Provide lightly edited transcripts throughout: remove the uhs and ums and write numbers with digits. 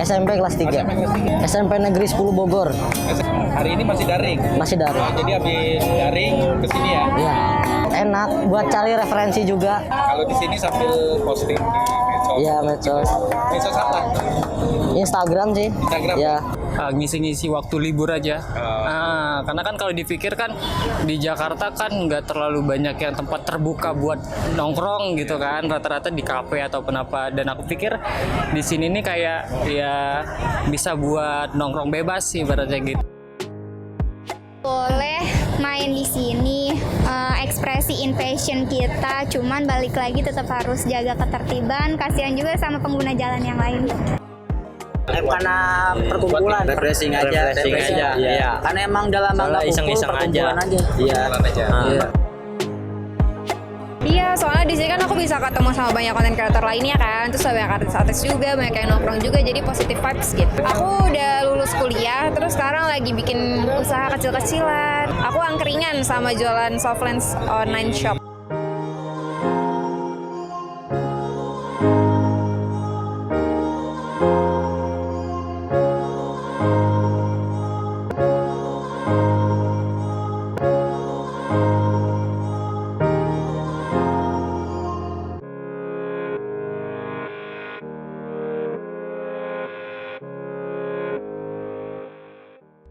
SMP kelas 3. SMP Negeri 10 Bogor. Hari ini masih daring? Masih daring. Jadi habis daring ke sini ya? Iya. Enak buat cari referensi juga. Kalau di sini sambil posting di medsos. Iya, medsos. Medsos apa? Instagram sih. Instagram. Ya. Ngisi-ngisi waktu libur aja. Karena kan kalau dipikir kan di Jakarta kan nggak terlalu banyak yang tempat terbuka buat nongkrong gitu kan, rata-rata di kafe ataupun apa. Dan aku pikir di sini nih kayak ya bisa buat nongkrong bebas sih ibaratnya gitu. Boleh main di sini, ekspresi in fashion kita, cuman balik lagi tetap harus jaga ketertiban, kasihan juga sama pengguna jalan yang lain. Karena perkumpulan, refreshing aja. Iya. Karena emang dalam bangga iseng-iseng perkumpulan aja. Iya. Iya. Iya, soalnya di sini kan aku bisa ketemu sama banyak konten kreator lainnya kan, terus banyak artis-artis juga, banyak yang nongkrong juga, jadi positive vibes gitu. Aku udah lulus kuliah, terus sekarang lagi bikin usaha kecil-kecilan. Aku angkringan sama jualan softlens online shop.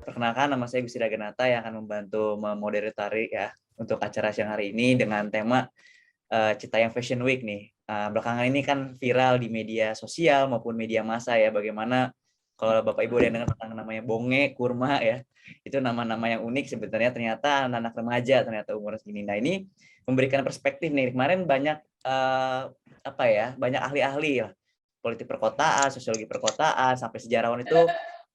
Perkenalkan, nama saya Gusti Raganata yang akan membantu memoderatori ya untuk acara siang hari ini dengan tema Citayam Fashion Week nih. Belakangan ini kan viral di media sosial maupun media massa ya, bagaimana kalau Bapak Ibu ada dengar tentang namanya bonge, kurma ya, itu nama-nama yang unik sebenarnya, ternyata anak-anak remaja ternyata umur segini. Nah ini memberikan perspektif nih, kemarin banyak banyak ahli-ahli ya, politik perkotaan, sosiologi perkotaan, sampai sejarawan itu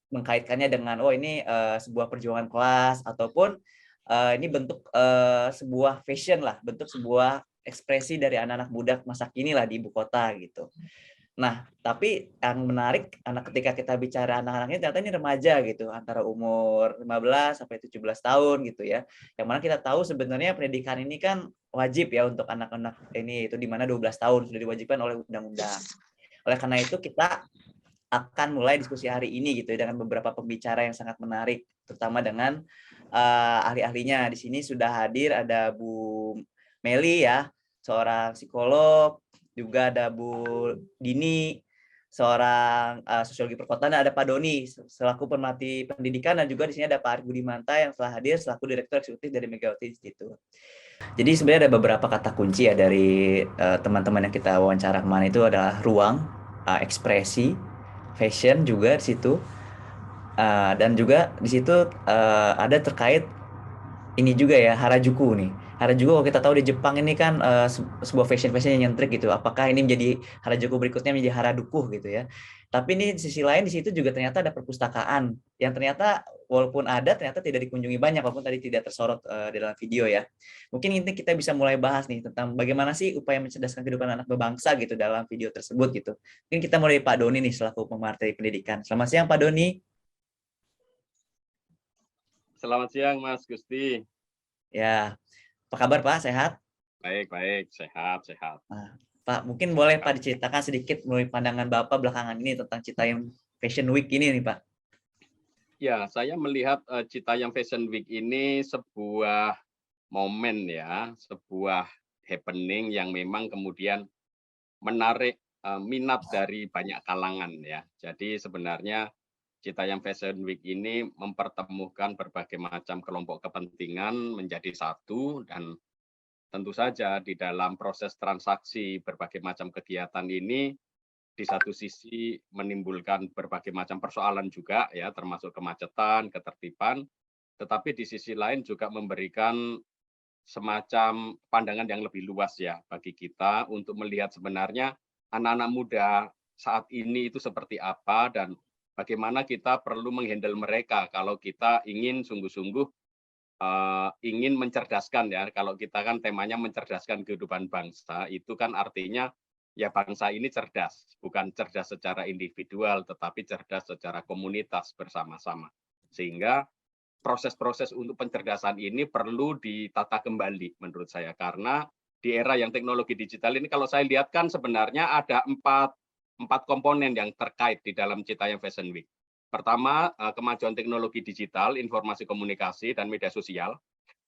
mengkaitkannya dengan ini sebuah perjuangan kelas ataupun ini bentuk sebuah fashion lah, bentuk sebuah ekspresi dari anak-anak muda masa kini lah di ibu kota gitu. Nah, tapi yang menarik ketika kita bicara anak-anak ini ternyata ini remaja gitu, antara umur 15 sampai 17 tahun gitu ya. Yang mana kita tahu sebenarnya pendidikan ini kan wajib ya untuk anak-anak ini, itu di mana 12 tahun sudah diwajibkan oleh undang-undang. Oleh karena itu kita akan mulai diskusi hari ini gitu dengan beberapa pembicara yang sangat menarik, terutama dengan ahli-ahlinya. Di sini sudah hadir ada Bu Meli ya, seorang psikolog, juga ada Bu Dini, seorang sosiologi perkotaan, dan ada Pak Doni selaku pemerhati pendidikan, dan juga di sini ada Pak Arif Budimanta yang telah hadir selaku direktur eksekutif dari Megawati Institute. Jadi sebenarnya ada beberapa kata kunci ya dari teman-teman yang kita wawancara kemarin, itu adalah ruang, ekspresi, fashion juga di situ, dan juga di situ ada terkait ini juga ya, Harajuku nih. Harajuku kalau kita tahu di Jepang ini kan sebuah fashion yang nyentrik gitu. Apakah ini menjadi Harajuku berikutnya menjadi Harajuku gitu ya? Tapi ini di sisi lain di situ juga ternyata ada perpustakaan yang ternyata walaupun ada ternyata tidak dikunjungi banyak, walaupun tadi tidak tersorot di dalam video ya. Mungkin ini kita bisa mulai bahas nih tentang bagaimana sih upaya mencerdaskan kehidupan anak berbangsa gitu dalam video tersebut gitu. Mungkin kita mulai Pak Doni nih selaku pemerhati pendidikan. Selamat siang Pak Doni. Selamat siang Mas Gusti. Ya, apa kabar Pak? Sehat? Baik, sehat. Nah, Pak, mungkin boleh Pak diceritakan sedikit melalui pandangan Bapak belakangan ini tentang Citayam Fashion Week ini nih Pak. Ya, saya melihat Citayam Fashion Week ini sebuah momen ya, sebuah happening yang memang kemudian menarik minat dari banyak kalangan ya. Jadi sebenarnya Citayam Fashion Week ini mempertemukan berbagai macam kelompok kepentingan menjadi satu, dan tentu saja di dalam proses transaksi berbagai macam kegiatan ini di satu sisi menimbulkan berbagai macam persoalan juga ya, termasuk kemacetan, ketertiban, tetapi di sisi lain juga memberikan semacam pandangan yang lebih luas ya bagi kita untuk melihat sebenarnya anak-anak muda saat ini itu seperti apa, dan bagaimana kita perlu menghandle mereka kalau kita ingin sungguh-sungguh ingin mencerdaskan ya. Kalau kita kan temanya mencerdaskan kehidupan bangsa, itu kan artinya ya bangsa ini cerdas, bukan cerdas secara individual, tetapi cerdas secara komunitas bersama-sama. Sehingga proses-proses untuk pencerdasan ini perlu ditata kembali menurut saya, karena di era yang teknologi digital ini kalau saya lihat kan sebenarnya ada 4 komponen yang terkait di dalam Citayam Fashion Week. Pertama, kemajuan teknologi digital, informasi komunikasi, dan media sosial.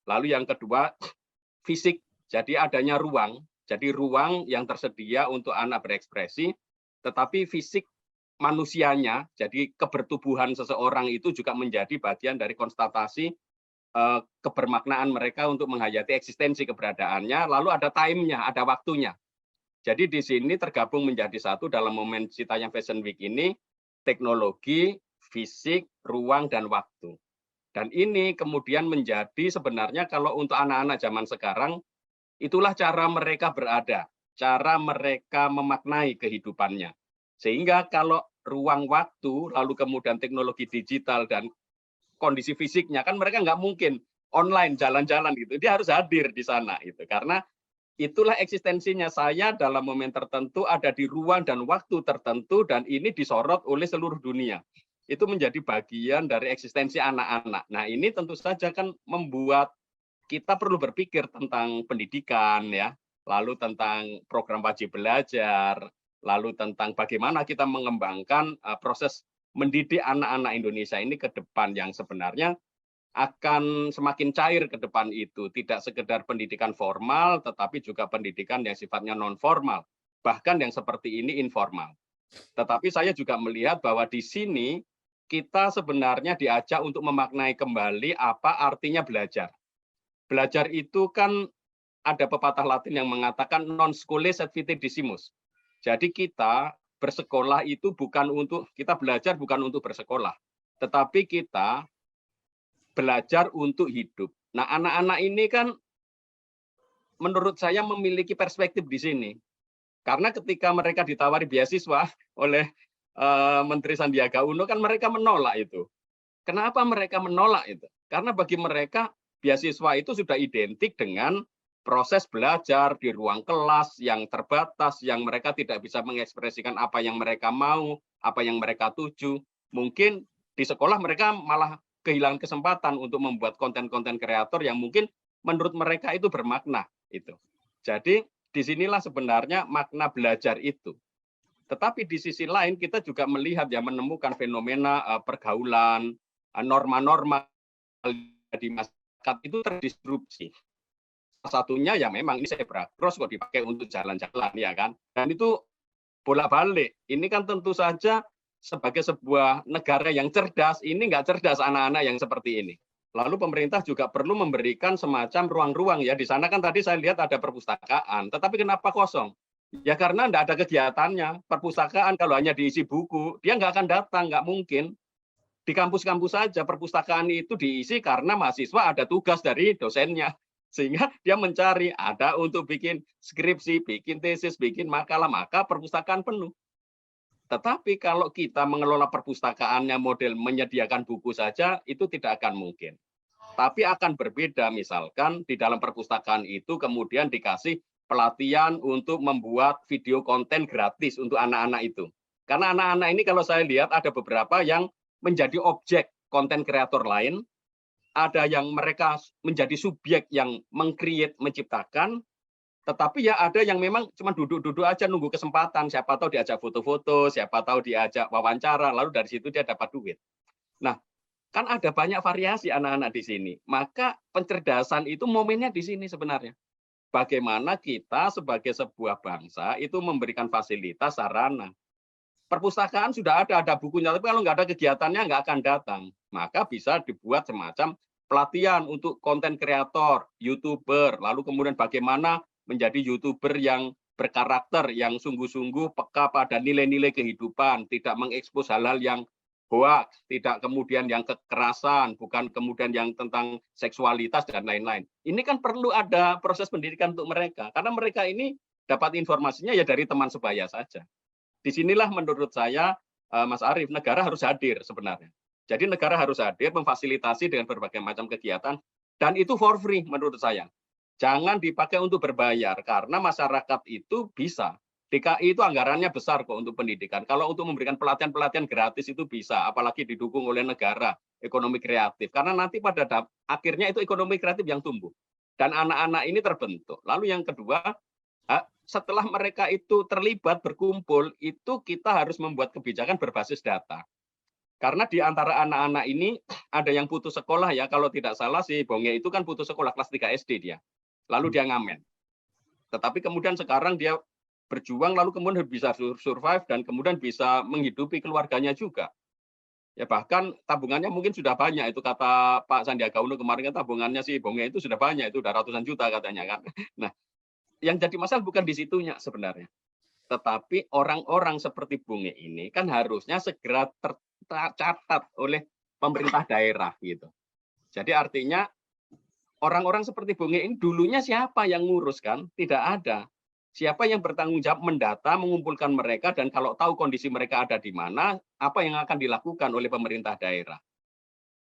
Lalu yang kedua, fisik. Jadi adanya ruang. Jadi ruang yang tersedia untuk anak berekspresi, tetapi fisik manusianya, jadi kebertubuhan seseorang itu juga menjadi bagian dari konstatasi kebermaknaan mereka untuk menghayati eksistensi keberadaannya, lalu ada time-nya, ada waktunya. Jadi di sini tergabung menjadi satu dalam momen Citayam Fashion Week ini, teknologi, fisik, ruang, dan waktu. Dan ini kemudian menjadi sebenarnya kalau untuk anak-anak zaman sekarang, itulah cara mereka berada, cara mereka memaknai kehidupannya. Sehingga kalau ruang waktu, lalu kemudian teknologi digital dan kondisi fisiknya, kan mereka nggak mungkin online jalan-jalan gitu. Dia harus hadir di sana gitu. Karena itulah eksistensinya, saya dalam momen tertentu ada di ruang dan waktu tertentu dan ini disorot oleh seluruh dunia. Itu menjadi bagian dari eksistensi anak-anak. Nah, ini tentu saja kan membuat kita perlu berpikir tentang pendidikan ya, lalu tentang program wajib belajar, lalu tentang bagaimana kita mengembangkan proses mendidik anak-anak Indonesia ini ke depan yang sebenarnya akan semakin cair ke depan itu, tidak sekedar pendidikan formal, tetapi juga pendidikan yang sifatnya non formal, bahkan yang seperti ini informal. Tetapi saya juga melihat bahwa di sini kita sebenarnya diajak untuk memaknai kembali apa artinya belajar. Belajar itu kan ada pepatah Latin yang mengatakan non scholae sed vitae decimus. Jadi kita bersekolah itu bukan untuk, kita belajar bukan untuk bersekolah, tetapi kita belajar untuk hidup. Nah, anak-anak ini kan menurut saya memiliki perspektif di sini. Karena ketika mereka ditawari beasiswa oleh Menteri Sandiaga Uno, kan mereka menolak itu. Kenapa mereka menolak itu? Karena bagi mereka beasiswa itu sudah identik dengan proses belajar di ruang kelas yang terbatas, yang mereka tidak bisa mengekspresikan apa yang mereka mau, apa yang mereka tuju. Mungkin di sekolah mereka malah kehilangan kesempatan untuk membuat konten-konten kreator yang mungkin menurut mereka itu bermakna. Itu. Jadi disinilah sebenarnya makna belajar itu. Tetapi di sisi lain kita juga melihat ya, menemukan fenomena pergaulan, norma-norma di masyarakat itu terdisrupsi. Salah satunya ya memang ini zebra cross kok dipakai untuk jalan-jalan ya kan. Dan itu bolak-balik. Ini kan tentu saja sebagai sebuah negara yang cerdas, ini nggak cerdas anak-anak yang seperti ini. Lalu pemerintah juga perlu memberikan semacam ruang-ruang ya. Di sana kan tadi saya lihat ada perpustakaan, tetapi kenapa kosong? Ya karena nggak ada kegiatannya. Perpustakaan kalau hanya diisi buku, dia nggak akan datang, nggak mungkin. Di kampus-kampus saja perpustakaan itu diisi karena mahasiswa ada tugas dari dosennya. Sehingga dia mencari, ada untuk bikin skripsi, bikin tesis, bikin makalah, maka perpustakaan penuh. Tetapi kalau kita mengelola perpustakaannya model menyediakan buku saja, itu tidak akan mungkin. Tapi akan berbeda misalkan di dalam perpustakaan itu kemudian dikasih pelatihan untuk membuat video konten gratis untuk anak-anak itu. Karena anak-anak ini kalau saya lihat ada beberapa yang menjadi objek konten kreator lain, ada yang mereka menjadi subjek yang meng-create, menciptakan, tetapi ya ada yang memang cuma duduk-duduk aja nunggu kesempatan, siapa tahu diajak foto-foto, siapa tahu diajak wawancara, lalu dari situ dia dapat duit. Nah, kan ada banyak variasi anak-anak di sini. Maka pencerdasan itu momennya di sini sebenarnya. Bagaimana kita sebagai sebuah bangsa itu memberikan fasilitas sarana. Perpustakaan sudah ada bukunya, tapi kalau nggak ada kegiatannya nggak akan datang. Maka bisa dibuat semacam pelatihan untuk konten kreator, YouTuber, lalu kemudian bagaimana menjadi YouTuber yang berkarakter, yang sungguh-sungguh peka pada nilai-nilai kehidupan, tidak mengekspos hal-hal yang hoax, tidak kemudian yang kekerasan, bukan kemudian yang tentang seksualitas dan lain-lain. Ini kan perlu ada proses pendidikan untuk mereka, karena mereka ini dapat informasinya ya dari teman sebaya saja. Disinilah menurut saya, Mas Arief, negara harus hadir sebenarnya. Jadi negara harus hadir, memfasilitasi dengan berbagai macam kegiatan, dan itu for free menurut saya. Jangan dipakai untuk berbayar, karena masyarakat itu bisa. DKI itu anggarannya besar kok untuk pendidikan. Kalau untuk memberikan pelatihan-pelatihan gratis itu bisa, apalagi didukung oleh negara, ekonomi kreatif. Karena nanti pada akhirnya itu ekonomi kreatif yang tumbuh. Dan anak-anak ini terbentuk. Lalu yang kedua, setelah mereka itu terlibat berkumpul, itu kita harus membuat kebijakan berbasis data. Karena di antara anak-anak ini ada yang putus sekolah ya, kalau tidak salah si Bonge itu kan putus sekolah kelas 3 SD dia. Lalu dia ngamen. Tetapi kemudian sekarang dia berjuang lalu kemudian bisa survive dan kemudian bisa menghidupi keluarganya juga. Ya bahkan tabungannya mungkin sudah banyak, itu kata Pak Sandiaga Uno kemarin kan tabungannya si Bonge itu sudah banyak, itu udah ratusan juta katanya kan. Nah, yang jadi masalah bukan di situnya sebenarnya. Tetapi orang-orang seperti Bonge ini kan harusnya segera tercatat oleh pemerintah daerah gitu. Jadi artinya orang-orang seperti Bonge ini dulunya siapa yang ngurus kan? Tidak ada. Siapa yang bertanggung jawab mendata, mengumpulkan mereka, dan kalau tahu kondisi mereka ada di mana, apa yang akan dilakukan oleh pemerintah daerah.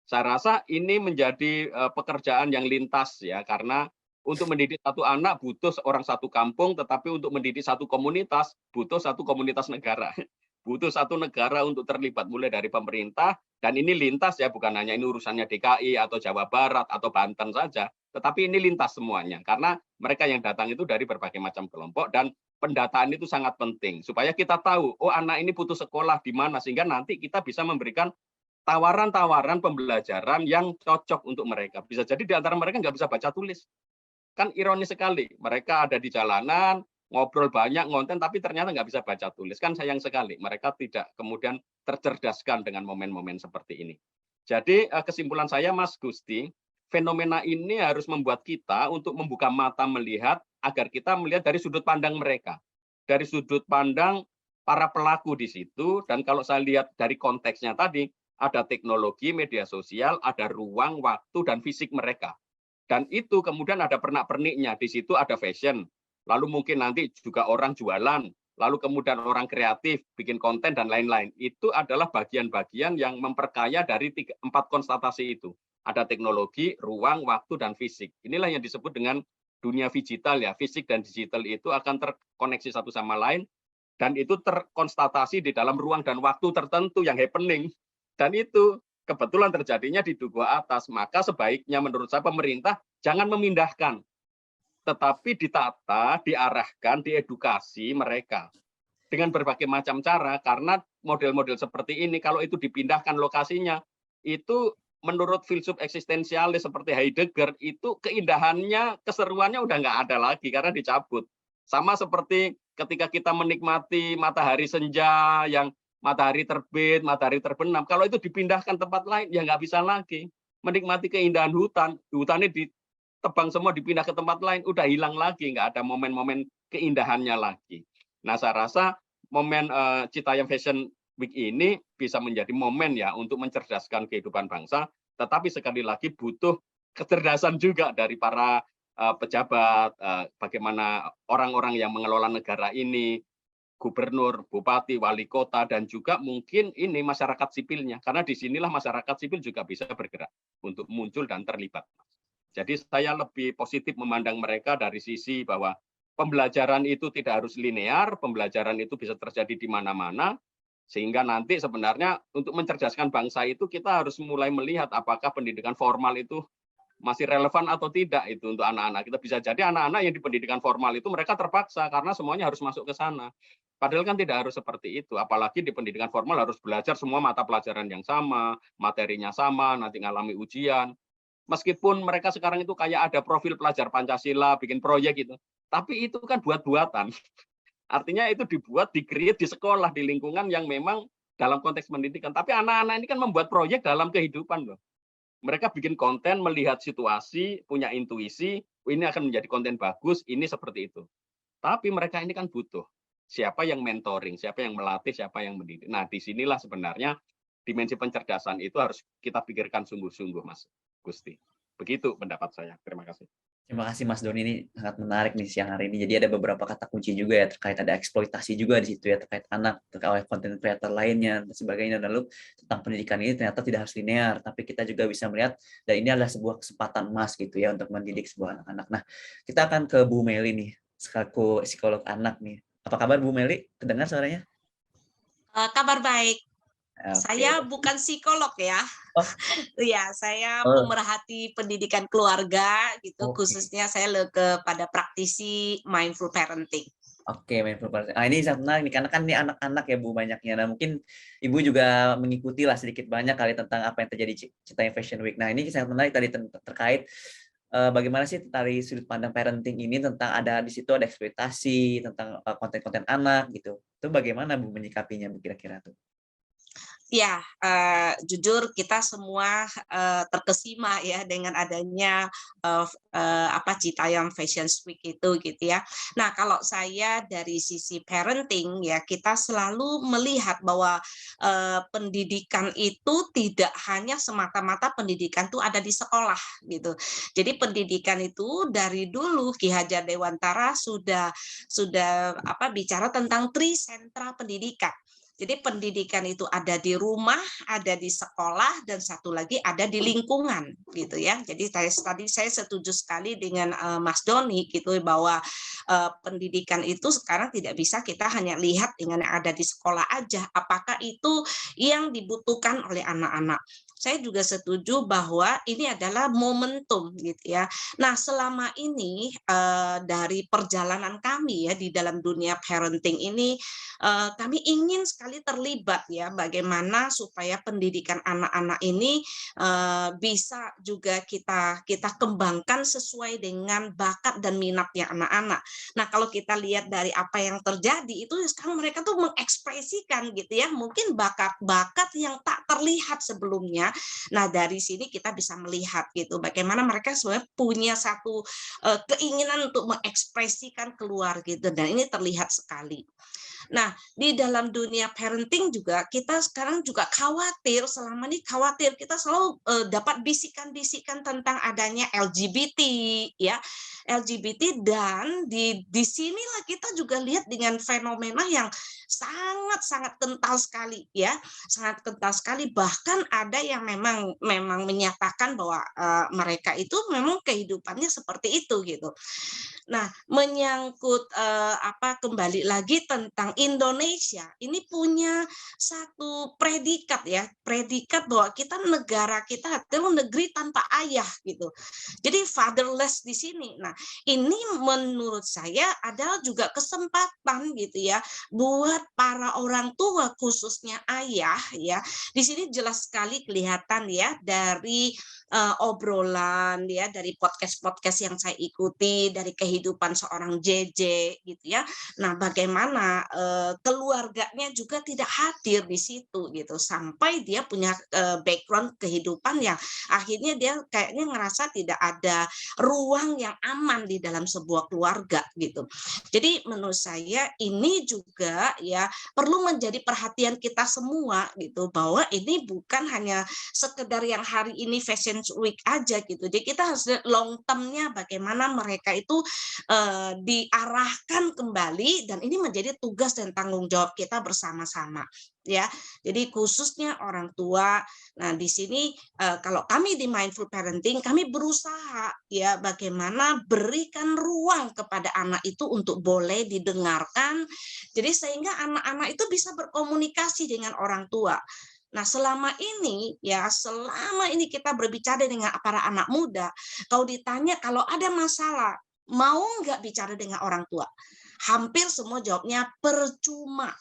Saya rasa ini menjadi pekerjaan yang lintas ya, karena untuk mendidik satu anak butuh orang satu kampung, tetapi untuk mendidik satu komunitas butuh satu komunitas negara. Butuh satu negara untuk terlibat mulai dari pemerintah, dan ini lintas ya, bukan hanya ini urusannya DKI atau Jawa Barat atau Banten saja, tetapi ini lintas semuanya, karena mereka yang datang itu dari berbagai macam kelompok, dan pendataan itu sangat penting, supaya kita tahu, oh anak ini putus sekolah di mana, sehingga nanti kita bisa memberikan tawaran-tawaran pembelajaran yang cocok untuk mereka. Bisa jadi di antara mereka nggak bisa baca tulis. Kan ironis sekali, mereka ada di jalanan, ngobrol banyak, ngonten, tapi ternyata nggak bisa baca tulis. Kan sayang sekali, mereka tidak kemudian tercerdaskan dengan momen-momen seperti ini. Jadi kesimpulan saya, Mas Gusti, fenomena ini harus membuat kita untuk membuka mata melihat, agar kita melihat dari sudut pandang mereka. Dari sudut pandang para pelaku di situ, dan kalau saya lihat dari konteksnya tadi, ada teknologi, media sosial, ada ruang, waktu, dan fisik mereka. Dan itu kemudian ada pernak-perniknya, di situ ada fashion, lalu mungkin nanti juga orang jualan, lalu kemudian orang kreatif, bikin konten, dan lain-lain. Itu adalah bagian-bagian yang memperkaya dari 4 konstatasi itu. Ada teknologi, ruang, waktu, dan fisik. Inilah yang disebut dengan dunia digital ya. Fisik dan digital itu akan terkoneksi satu sama lain, dan itu terkonstatasi di dalam ruang dan waktu tertentu yang happening. Dan itu kebetulan terjadinya di duku atas. Maka sebaiknya menurut saya pemerintah jangan memindahkan, tetapi ditata, diarahkan, diedukasi mereka dengan berbagai macam cara, karena model-model seperti ini kalau itu dipindahkan lokasinya, itu menurut filsuf eksistensialis seperti Heidegger, itu keindahannya, keseruannya udah nggak ada lagi karena dicabut. Sama seperti ketika kita menikmati matahari senja, yang matahari terbit, matahari terbenam, kalau itu dipindahkan tempat lain, ya nggak bisa lagi. Menikmati keindahan hutan, hutannya tebang semua, dipindah ke tempat lain, udah hilang lagi, nggak ada momen-momen keindahannya lagi. Nah, saya rasa momen Citayam Fashion Week ini bisa menjadi momen ya untuk mencerdaskan kehidupan bangsa, tetapi sekali lagi butuh kecerdasan juga dari para pejabat, bagaimana orang-orang yang mengelola negara ini, gubernur, bupati, wali kota, dan juga mungkin ini masyarakat sipilnya, karena disinilah masyarakat sipil juga bisa bergerak untuk muncul dan terlibat. Jadi saya lebih positif memandang mereka dari sisi bahwa pembelajaran itu tidak harus linear, pembelajaran itu bisa terjadi di mana-mana, sehingga nanti sebenarnya untuk mencerdaskan bangsa itu kita harus mulai melihat apakah pendidikan formal itu masih relevan atau tidak itu untuk anak-anak kita. Bisa jadi anak-anak yang di pendidikan formal itu mereka terpaksa karena semuanya harus masuk ke sana. Padahal kan tidak harus seperti itu, apalagi di pendidikan formal harus belajar semua mata pelajaran yang sama, materinya sama, nanti ngalami ujian. Meskipun mereka sekarang itu kayak ada profil pelajar Pancasila, bikin proyek gitu, tapi itu kan buat-buatan. Artinya itu dibuat, di-create di sekolah, di lingkungan yang memang dalam konteks pendidikan. Tapi anak-anak ini kan membuat proyek dalam kehidupan loh. Mereka bikin konten, melihat situasi, punya intuisi, ini akan menjadi konten bagus, ini seperti itu. Tapi mereka ini kan butuh siapa yang mentoring, siapa yang melatih, siapa yang mendidik. Nah, disinilah sebenarnya dimensi pencerdasan itu harus kita pikirkan sungguh-sungguh, Mas Gusti. Begitu pendapat saya. Terima kasih. Terima kasih Mas Doni, ini sangat menarik nih siang hari ini. Jadi ada beberapa kata kunci juga ya, terkait ada eksploitasi juga di situ ya, terkait anak, terkait konten kreator lainnya dan sebagainya. Dan lalu tentang pendidikan ini ternyata tidak harus linear, tapi kita juga bisa melihat dan ini adalah sebuah kesempatan emas gitu ya untuk mendidik sebuah anak-anak. Nah, kita akan ke Bu Meli nih, selaku psikolog anak nih. Apa kabar Bu Meli? Kedengar suaranya? Kabar baik. Okay. Saya bukan psikolog ya. Oh. Ya, saya pemerhati pendidikan keluarga gitu. Okay. Khususnya saya kepada praktisi mindful parenting. Oke, mindful parenting. Ini sangat menarik nih, karena kan ini anak-anak ya Bu banyaknya. Nah mungkin Ibu juga mengikuti lah sedikit banyak kali tentang apa yang terjadi di Citayam Fashion Week. Nah ini sangat menarik tadi terkait bagaimana sih dari sudut pandang parenting ini tentang ada di situ ada eksploitasi tentang konten-konten anak gitu. Itu bagaimana Bu menyikapinya Bu kira-kira tuh? Ya, jujur kita semua terkesima ya dengan adanya Citayam Fashion Week itu gitu ya. Nah, kalau saya dari sisi parenting ya, kita selalu melihat bahwa pendidikan itu tidak hanya semata-mata pendidikan itu ada di sekolah gitu. Jadi pendidikan itu dari dulu Ki Hajar Dewantara sudah bicara tentang trisentra pendidikan. Jadi pendidikan itu ada di rumah, ada di sekolah, dan satu lagi ada di lingkungan, gitu ya. Jadi tadi saya setuju sekali dengan Mas Doni gitu bahwa pendidikan itu sekarang tidak bisa kita hanya lihat dengan yang ada di sekolah aja. Apakah itu yang dibutuhkan oleh anak-anak? Saya juga setuju bahwa ini adalah momentum gitu ya. Nah, selama ini dari perjalanan kami ya di dalam dunia parenting ini kami ingin sekali terlibat ya bagaimana supaya pendidikan anak-anak ini bisa juga kita kembangkan sesuai dengan bakat dan minatnya anak-anak. Nah, kalau kita lihat dari apa yang terjadi itu sekarang mereka tuh mengekspresikan gitu ya, mungkin bakat-bakat yang tak terlihat sebelumnya. Nah, dari sini kita bisa melihat gitu bagaimana mereka sebenarnya punya satu keinginan untuk mengekspresikan keluar gitu, dan ini terlihat sekali. Nah, di dalam dunia parenting juga kita sekarang juga khawatir, selama ini khawatir kita selalu dapat bisikan-bisikan tentang adanya LGBT ya, LGBT, dan di sinilah kita juga lihat dengan fenomena yang sangat-sangat kental sekali ya, sangat kental sekali, bahkan ada yang memang menyatakan bahwa mereka itu memang kehidupannya seperti itu gitu. Nah, menyangkut kembali lagi tentang Indonesia, ini punya satu predikat ya, predikat bahwa negara kita adalah negeri tanpa ayah gitu. Jadi fatherless di sini. Nah, ini menurut saya adalah juga kesempatan gitu ya buat para orang tua khususnya ayah ya. Di sini jelas sekali kelihatan ya dari obrolan ya, dari podcast-podcast yang saya ikuti, dari kehidupan seorang JJ gitu ya. Nah, bagaimana keluarganya juga tidak hadir di situ gitu, sampai dia punya background kehidupan yang akhirnya dia kayaknya ngerasa tidak ada ruang yang aman di dalam sebuah keluarga gitu. Jadi menurut saya ini juga ya perlu menjadi perhatian kita semua gitu, bahwa ini bukan hanya sekedar yang hari ini Fashion Week aja gitu. Jadi kita harus long term-nya bagaimana mereka itu diarahkan kembali, dan ini menjadi tugas dan tanggung jawab kita bersama-sama ya. Jadi khususnya orang tua. Nah, di sini kalau kami di Mindful Parenting, kami berusaha ya bagaimana berikan ruang kepada anak itu untuk boleh didengarkan. Jadi sehingga anak-anak itu bisa berkomunikasi dengan orang tua. Nah, selama ini kita berbicara dengan para anak muda, kalau ditanya kalau ada masalah, mau nggak bicara dengan orang tua? Hampir semua jawabnya percuma.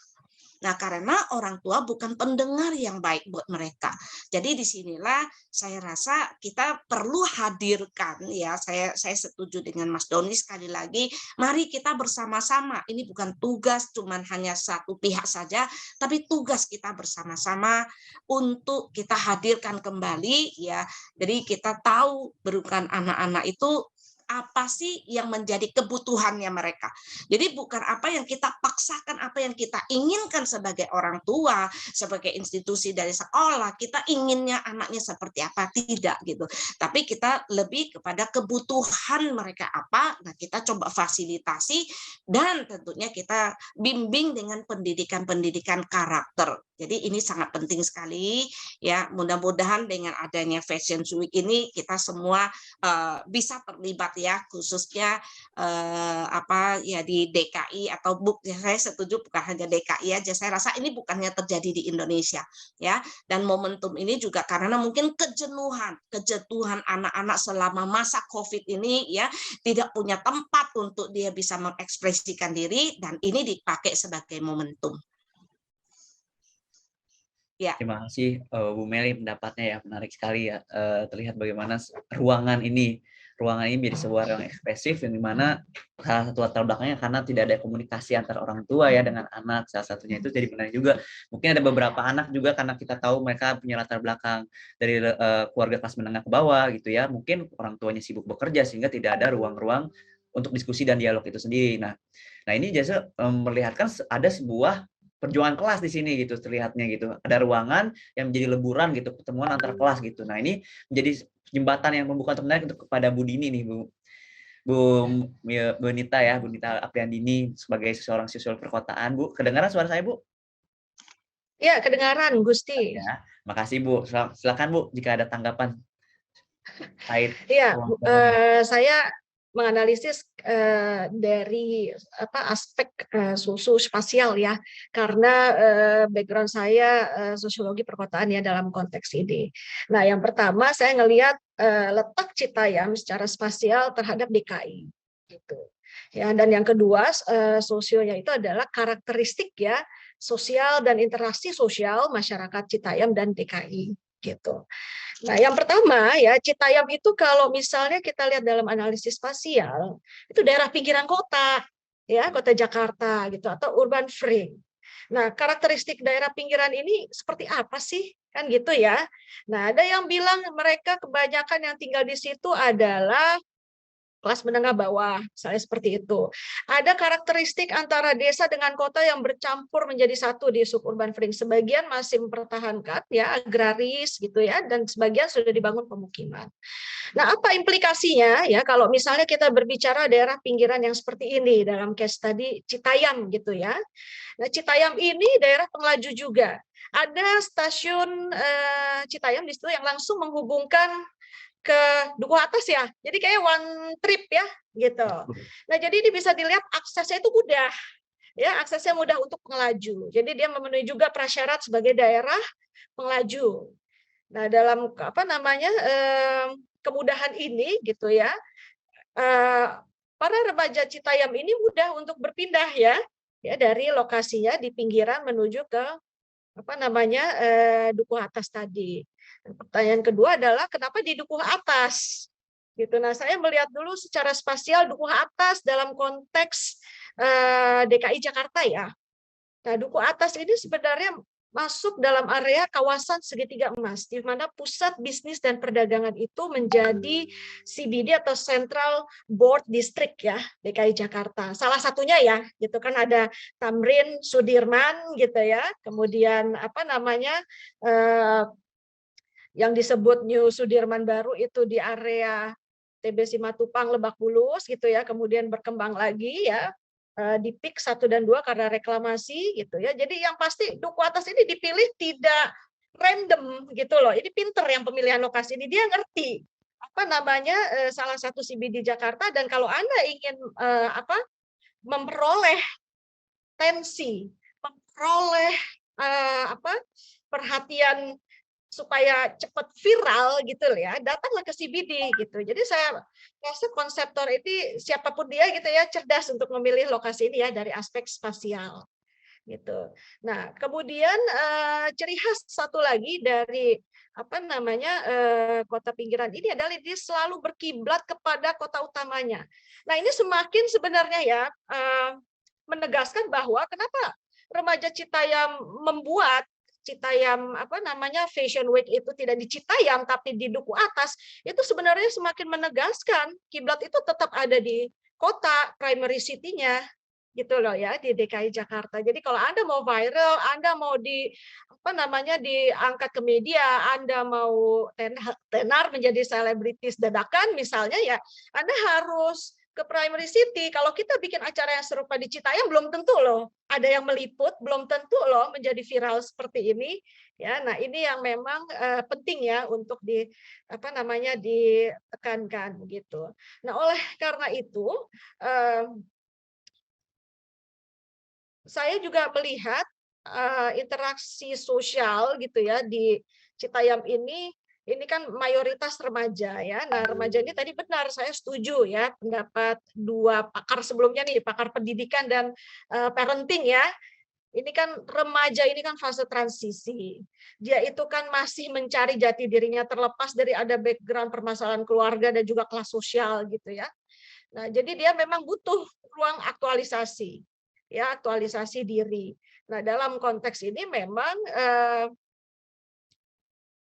Nah, karena orang tua bukan pendengar yang baik buat mereka. Jadi disinilah saya rasa kita perlu hadirkan ya. Saya setuju dengan Mas Doni sekali lagi. Mari kita bersama-sama. Ini bukan tugas cuman hanya satu pihak saja, tapi tugas kita bersama-sama untuk kita hadirkan kembali ya. Jadi kita tahu bukan anak-anak itu apa sih yang menjadi kebutuhannya mereka. Jadi bukan apa yang kita paksakan, apa yang kita inginkan sebagai orang tua, sebagai institusi dari sekolah, kita inginnya anaknya seperti apa, tidak gitu. Tapi kita lebih kepada kebutuhan mereka apa, nah kita coba fasilitasi, dan tentunya kita bimbing dengan pendidikan-pendidikan karakter. Jadi ini sangat penting sekali ya. Mudah-mudahan dengan adanya Fashion Week ini kita semua bisa terlibat ya, khususnya apa ya di DKI atau ya, saya setuju bukan hanya DKI aja. Saya rasa ini bukannya terjadi di Indonesia ya. Dan momentum ini juga karena mungkin kejenuhan anak-anak selama masa COVID ini ya, tidak punya tempat untuk dia bisa mengekspresikan diri, dan ini dipakai sebagai momentum. Ya. Terima kasih Bu Meli, pendapatnya ya menarik sekali ya. Terlihat bagaimana ruangan ini menjadi sebuah ruang ekspresif yang dimana salah satu latar belakangnya karena tidak ada komunikasi antara orang tua ya dengan anak, salah satunya itu jadi menarik juga. Mungkin ada beberapa anak juga karena kita tahu mereka punya latar belakang dari keluarga kelas menengah ke bawah gitu ya. Mungkin orang tuanya sibuk bekerja sehingga tidak ada ruang-ruang untuk diskusi dan dialog itu sendiri. Nah ini jasa memperlihatkan ada sebuah perjuangan kelas di sini gitu terlihatnya gitu. Ada ruangan yang menjadi leburan gitu, pertemuan antar kelas gitu. Nah, ini menjadi jembatan yang membuka untuk menarik untuk kepada Bu Dini nih, Bu Nita ya, Bu Nita Apriandini sebagai seorang siswa perkotaan. Bu, kedengaran suara saya, Bu? Ya, kedengaran, Gusti. Ya, makasih Bu. Silakan Bu jika ada tanggapan. Iya, saya menganalisis dari aspek spasial ya, karena background saya sosiologi perkotaan ya dalam konteks ini. Nah, yang pertama saya ngelihat letak Citayam secara spasial terhadap DKI, gitu. Ya, dan yang kedua sosionya itu adalah karakteristik ya sosial dan interaksi sosial masyarakat Citayam dan DKI, gitu. Nah, yang pertama ya, Citayam itu kalau misalnya kita lihat dalam analisis spasial, itu daerah pinggiran kota, ya, kota Jakarta gitu, atau urban frame. Nah, karakteristik daerah pinggiran ini seperti apa sih? Kan gitu ya. Nah, ada yang bilang mereka kebanyakan yang tinggal di situ adalah kelas menengah bawah, misalnya seperti itu. Ada karakteristik antara desa dengan kota yang bercampur menjadi satu di suburban frame. Sebagian masih mempertahankan ya agraris gitu ya, dan sebagian sudah dibangun pemukiman. Nah, apa implikasinya ya kalau misalnya kita berbicara daerah pinggiran yang seperti ini dalam case tadi Citayam gitu ya. Nah, Citayam ini daerah penglaju juga. Ada stasiun Citayam di situ yang langsung menghubungkan ke Dukuh Atas ya, jadi kayak one trip ya, gitu. Nah, jadi ini bisa dilihat aksesnya itu mudah, ya aksesnya mudah untuk pengelaju. Jadi dia memenuhi juga prasyarat sebagai daerah pengelaju. Nah, dalam kemudahan ini, gitu ya, para remaja Citayam ini mudah untuk berpindah ya dari lokasinya di pinggiran menuju ke Dukuh Atas tadi. Pertanyaan kedua adalah kenapa di Dukuh Atas? Gitu. Nah, saya melihat dulu secara spasial Dukuh Atas dalam konteks DKI Jakarta ya. Nah, Dukuh Atas ini sebenarnya masuk dalam area kawasan segitiga emas, di mana pusat bisnis dan perdagangan itu menjadi CBD atau Central Board District ya, DKI Jakarta. Salah satunya ya, gitu kan ada Tamrin, Sudirman gitu ya, kemudian yang disebut New Sudirman baru itu di area TB Simatupang, Lebak Bulus gitu ya, kemudian berkembang lagi ya di PIK 1 dan 2 karena reklamasi gitu ya. Jadi yang pasti Dukuh Atas ini dipilih tidak random gitu loh. Ini pinter yang pemilihan lokasi ini, dia ngerti salah satu CBD Jakarta, dan kalau Anda ingin memperoleh tensi, memperoleh perhatian supaya cepat viral gitu ya, datanglah ke CBD gitu. Jadi saya rasa konseptor ini siapapun dia gitu ya cerdas untuk memilih lokasi ini ya dari aspek spasial gitu. Nah, kemudian ciri khas satu lagi dari kota pinggiran ini adalah dia selalu berkiblat kepada kota utamanya. Nah, ini semakin sebenarnya ya menegaskan bahwa kenapa remaja Citayam membuat Citayam Fashion Week itu tidak di Citayam tapi di Dukuh Atas, itu sebenarnya semakin menegaskan kiblat itu tetap ada di kota primary city-nya gitu loh ya, di DKI Jakarta. Jadi kalau Anda mau viral, Anda mau diangkat ke media, Anda mau tenar menjadi selebritis dadakan misalnya ya, Anda harus ke primary city. Kalau kita bikin acara yang serupa di Citayam belum tentu loh ada yang meliput, belum tentu loh menjadi viral seperti ini. Ya, nah ini yang memang penting ya untuk ditekankan gitu. Nah, oleh karena itu saya juga melihat interaksi sosial gitu ya di Citayam ini kan mayoritas remaja ya. Nah, remaja ini tadi benar, saya setuju ya pendapat dua pakar sebelumnya nih, pakar pendidikan dan parenting ya. Ini kan remaja ini kan fase transisi. Dia itu kan masih mencari jati dirinya terlepas dari ada background permasalahan keluarga dan juga kelas sosial gitu ya. Nah, jadi dia memang butuh ruang aktualisasi. Ya, aktualisasi diri. Nah, dalam konteks ini memang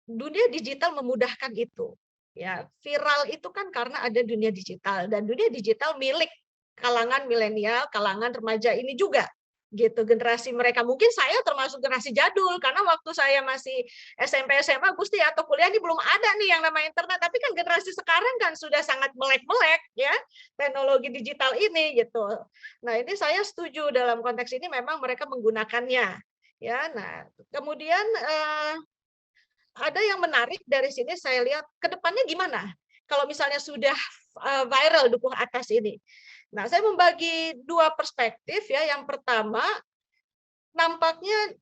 dunia digital memudahkan itu. Ya, viral itu kan karena ada dunia digital dan dunia digital milik kalangan milenial, kalangan remaja ini juga. Gitu, generasi mereka. Mungkin saya termasuk generasi jadul karena waktu saya masih SMP SMA Gusti atau kuliah ini belum ada nih yang namanya internet, tapi kan generasi sekarang kan sudah sangat melek-melek ya teknologi digital ini gitu. Nah, ini saya setuju dalam konteks ini memang mereka menggunakannya ya. Nah, kemudian ada yang menarik dari sini saya lihat ke depannya gimana kalau misalnya sudah viral Dukuh Atas ini. Nah, saya membagi dua perspektif ya. Yang pertama, nampaknya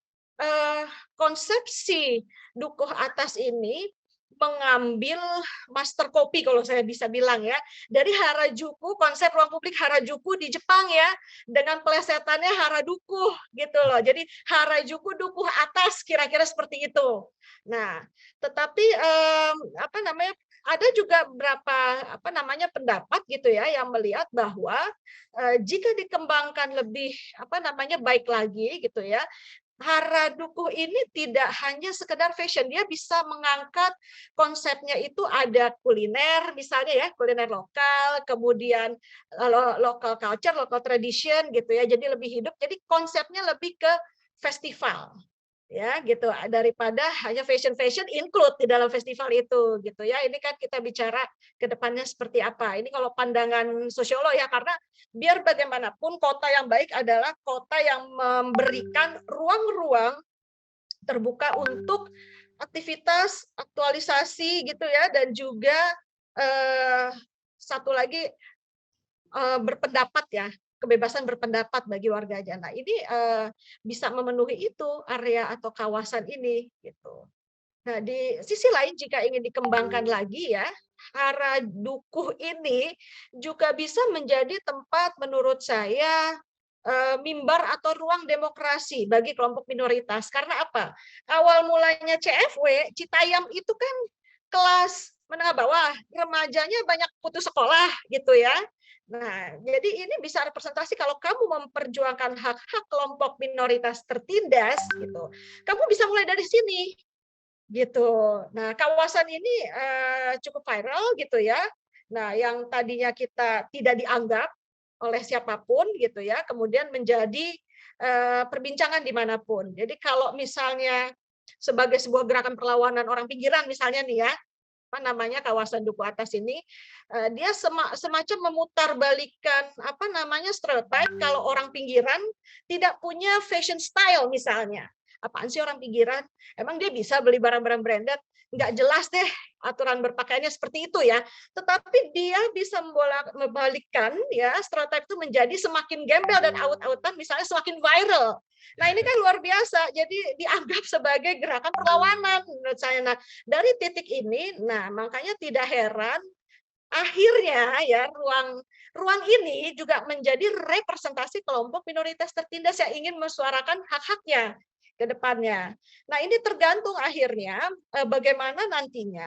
konsepsi Dukuh Atas ini mengambil master copy kalau saya bisa bilang ya dari Harajuku, konsep ruang publik Harajuku di Jepang ya, dengan plesetannya Haraduku gitu loh. Jadi Harajuku Dukuh Atas kira-kira seperti itu. Nah, tetapi ada juga beberapa pendapat gitu ya yang melihat bahwa jika dikembangkan lebih baik lagi gitu ya, Haraduku ini tidak hanya sekedar fashion, dia bisa mengangkat konsepnya itu ada kuliner misalnya ya, kuliner lokal, kemudian local culture, local tradition gitu ya, jadi lebih hidup, jadi konsepnya lebih ke festival ya gitu daripada hanya fashion include di dalam festival itu gitu ya. Ini kan kita bicara ke depannya seperti apa. Ini kalau pandangan sosiolog ya, karena biar bagaimanapun kota yang baik adalah kota yang memberikan ruang-ruang terbuka untuk aktivitas aktualisasi gitu ya, dan juga satu lagi berpendapat ya, kebebasan berpendapat bagi warganya. Nah, ini bisa memenuhi itu area atau kawasan ini gitu. Nah, di sisi lain jika ingin dikembangkan lagi ya, Haradukuh ini juga bisa menjadi tempat menurut saya mimbar atau ruang demokrasi bagi kelompok minoritas. Karena apa? Awal mulanya CFW, Citayam itu kan kelas menengah bawah, remajanya banyak putus sekolah gitu ya. Nah, jadi ini bisa representasi kalau kamu memperjuangkan hak-hak kelompok minoritas tertindas gitu. Kamu bisa mulai dari sini. Gitu. Nah, kawasan ini cukup viral gitu ya. Nah, yang tadinya kita tidak dianggap oleh siapapun gitu ya, kemudian menjadi perbincangan dimanapun. Jadi kalau misalnya sebagai sebuah gerakan perlawanan orang pinggiran misalnya nih ya, kawasan Dukuh Atas ini dia semacam memutarbalikkan stereotip kalau orang pinggiran tidak punya fashion style misalnya. Apaan sih orang pinggiran? Emang dia bisa beli barang-barang branded? Nggak jelas deh aturan berpakaiannya seperti itu ya. Tetapi dia bisa membalikkan ya stereotip itu menjadi semakin gembel dan aut-autan, misalnya semakin viral. Nah, ini kan luar biasa. Jadi dianggap sebagai gerakan perlawanan menurut saya. Nah, dari titik ini, nah makanya tidak heran akhirnya ya ruang ini juga menjadi representasi kelompok minoritas tertindas yang ingin mensuarakan hak-haknya ke depannya. Nah, ini tergantung akhirnya bagaimana nantinya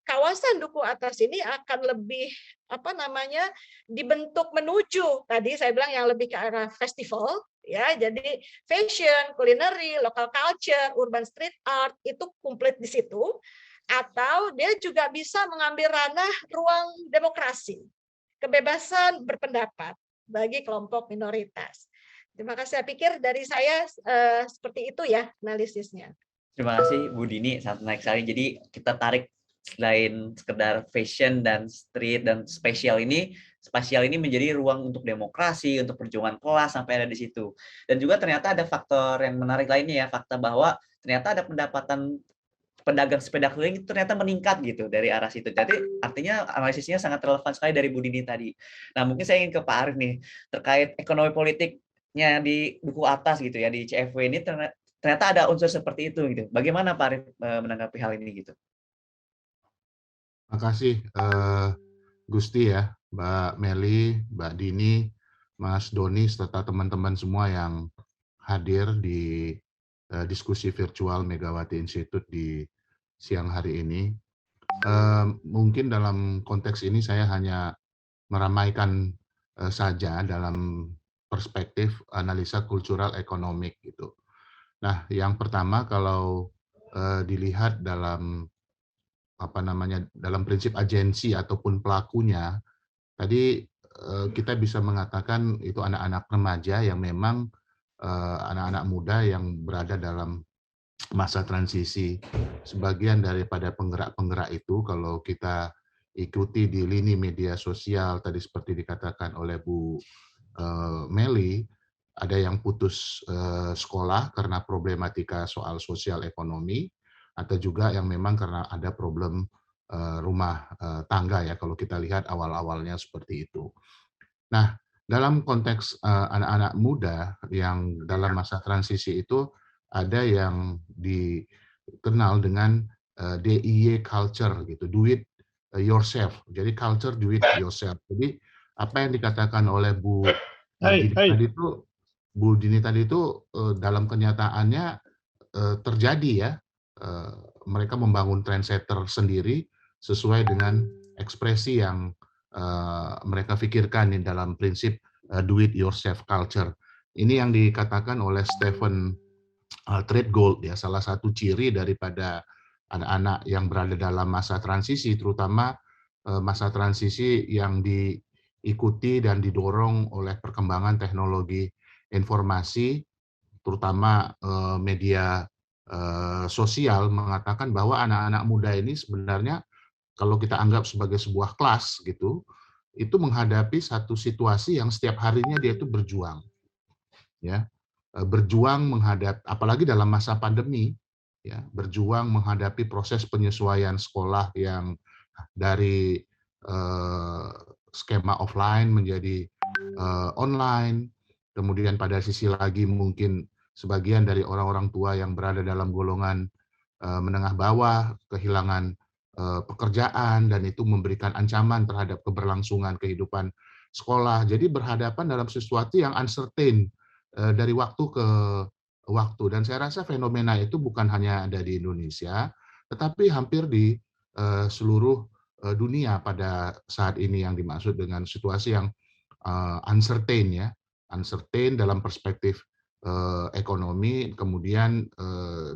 kawasan Dukuh Atas ini akan lebih dibentuk menuju tadi saya bilang yang lebih ke arah festival ya. Jadi fashion, culinary, local culture, urban street art itu komplit di situ, atau dia juga bisa mengambil ranah ruang demokrasi, kebebasan berpendapat bagi kelompok minoritas. Terima kasih. Saya pikir dari saya seperti itu ya analisisnya. Terima kasih Bu Dini, sangat menarik sekali. Jadi kita tarik selain sekedar fashion dan street dan spesial ini spasial ini menjadi ruang untuk demokrasi, untuk perjuangan kelas sampai ada di situ. Dan juga ternyata ada faktor yang menarik lainnya ya, fakta bahwa ternyata ada pendapatan pedagang sepeda keliling itu ternyata meningkat gitu dari arah situ. Jadi artinya analisisnya sangat relevan sekali dari Bu Dini tadi. Nah, mungkin saya ingin ke Pak Arif nih terkait ekonomi politiknya di duku atas gitu ya, di CFW ini ternyata ada unsur seperti itu gitu. Bagaimana Pak Arif menanggapi hal ini gitu? Makasih Gusti ya, Mbak Meli, Mbak Dini, Mas Doni, serta teman-teman semua yang hadir di diskusi virtual Megawati Institute di siang hari ini. Mungkin dalam konteks ini saya hanya meramaikan saja dalam perspektif analisa kultural ekonomik gitu. Nah, yang pertama kalau dilihat dalam dalam prinsip agensi ataupun pelakunya, tadi kita bisa mengatakan itu anak-anak remaja yang memang anak-anak muda yang berada dalam masa transisi. Sebagian daripada penggerak-penggerak itu kalau kita ikuti di lini media sosial tadi seperti dikatakan oleh Bu Meli, ada yang putus sekolah karena problematika soal sosial ekonomi, atau juga yang memang karena ada problem rumah tangga ya kalau kita lihat awal-awalnya seperti itu. Nah, dalam konteks anak-anak muda yang dalam masa transisi itu ada yang dikenal dengan DIY culture gitu, do it yourself. Jadi culture do it yourself. Jadi apa yang dikatakan oleh Bu Dini tadi itu dalam kenyataannya terjadi ya. Mereka membangun trendsetter sendiri sesuai dengan ekspresi yang mereka pikirkan di dalam prinsip do it yourself culture. Ini yang dikatakan oleh Stephen Treadgold ya, salah satu ciri daripada anak-anak yang berada dalam masa transisi, terutama masa transisi yang diikuti dan didorong oleh perkembangan teknologi informasi, terutama media sosial, mengatakan bahwa anak-anak muda ini sebenarnya kalau kita anggap sebagai sebuah kelas gitu, itu menghadapi satu situasi yang setiap harinya dia itu berjuang, ya, berjuang menghadapi, apalagi dalam masa pandemi, ya, berjuang menghadapi proses penyesuaian sekolah yang dari skema offline menjadi online, kemudian pada sisi lagi mungkin sebagian dari orang-orang tua yang berada dalam golongan menengah bawah kehilangan pekerjaan dan itu memberikan ancaman terhadap keberlangsungan kehidupan sekolah. Jadi berhadapan dalam sesuatu yang uncertain dari waktu ke waktu. Dan saya rasa fenomena itu bukan hanya ada di Indonesia, tetapi hampir di seluruh dunia pada saat ini yang dimaksud dengan situasi yang uncertain ya, uncertain dalam perspektif ekonomi, kemudian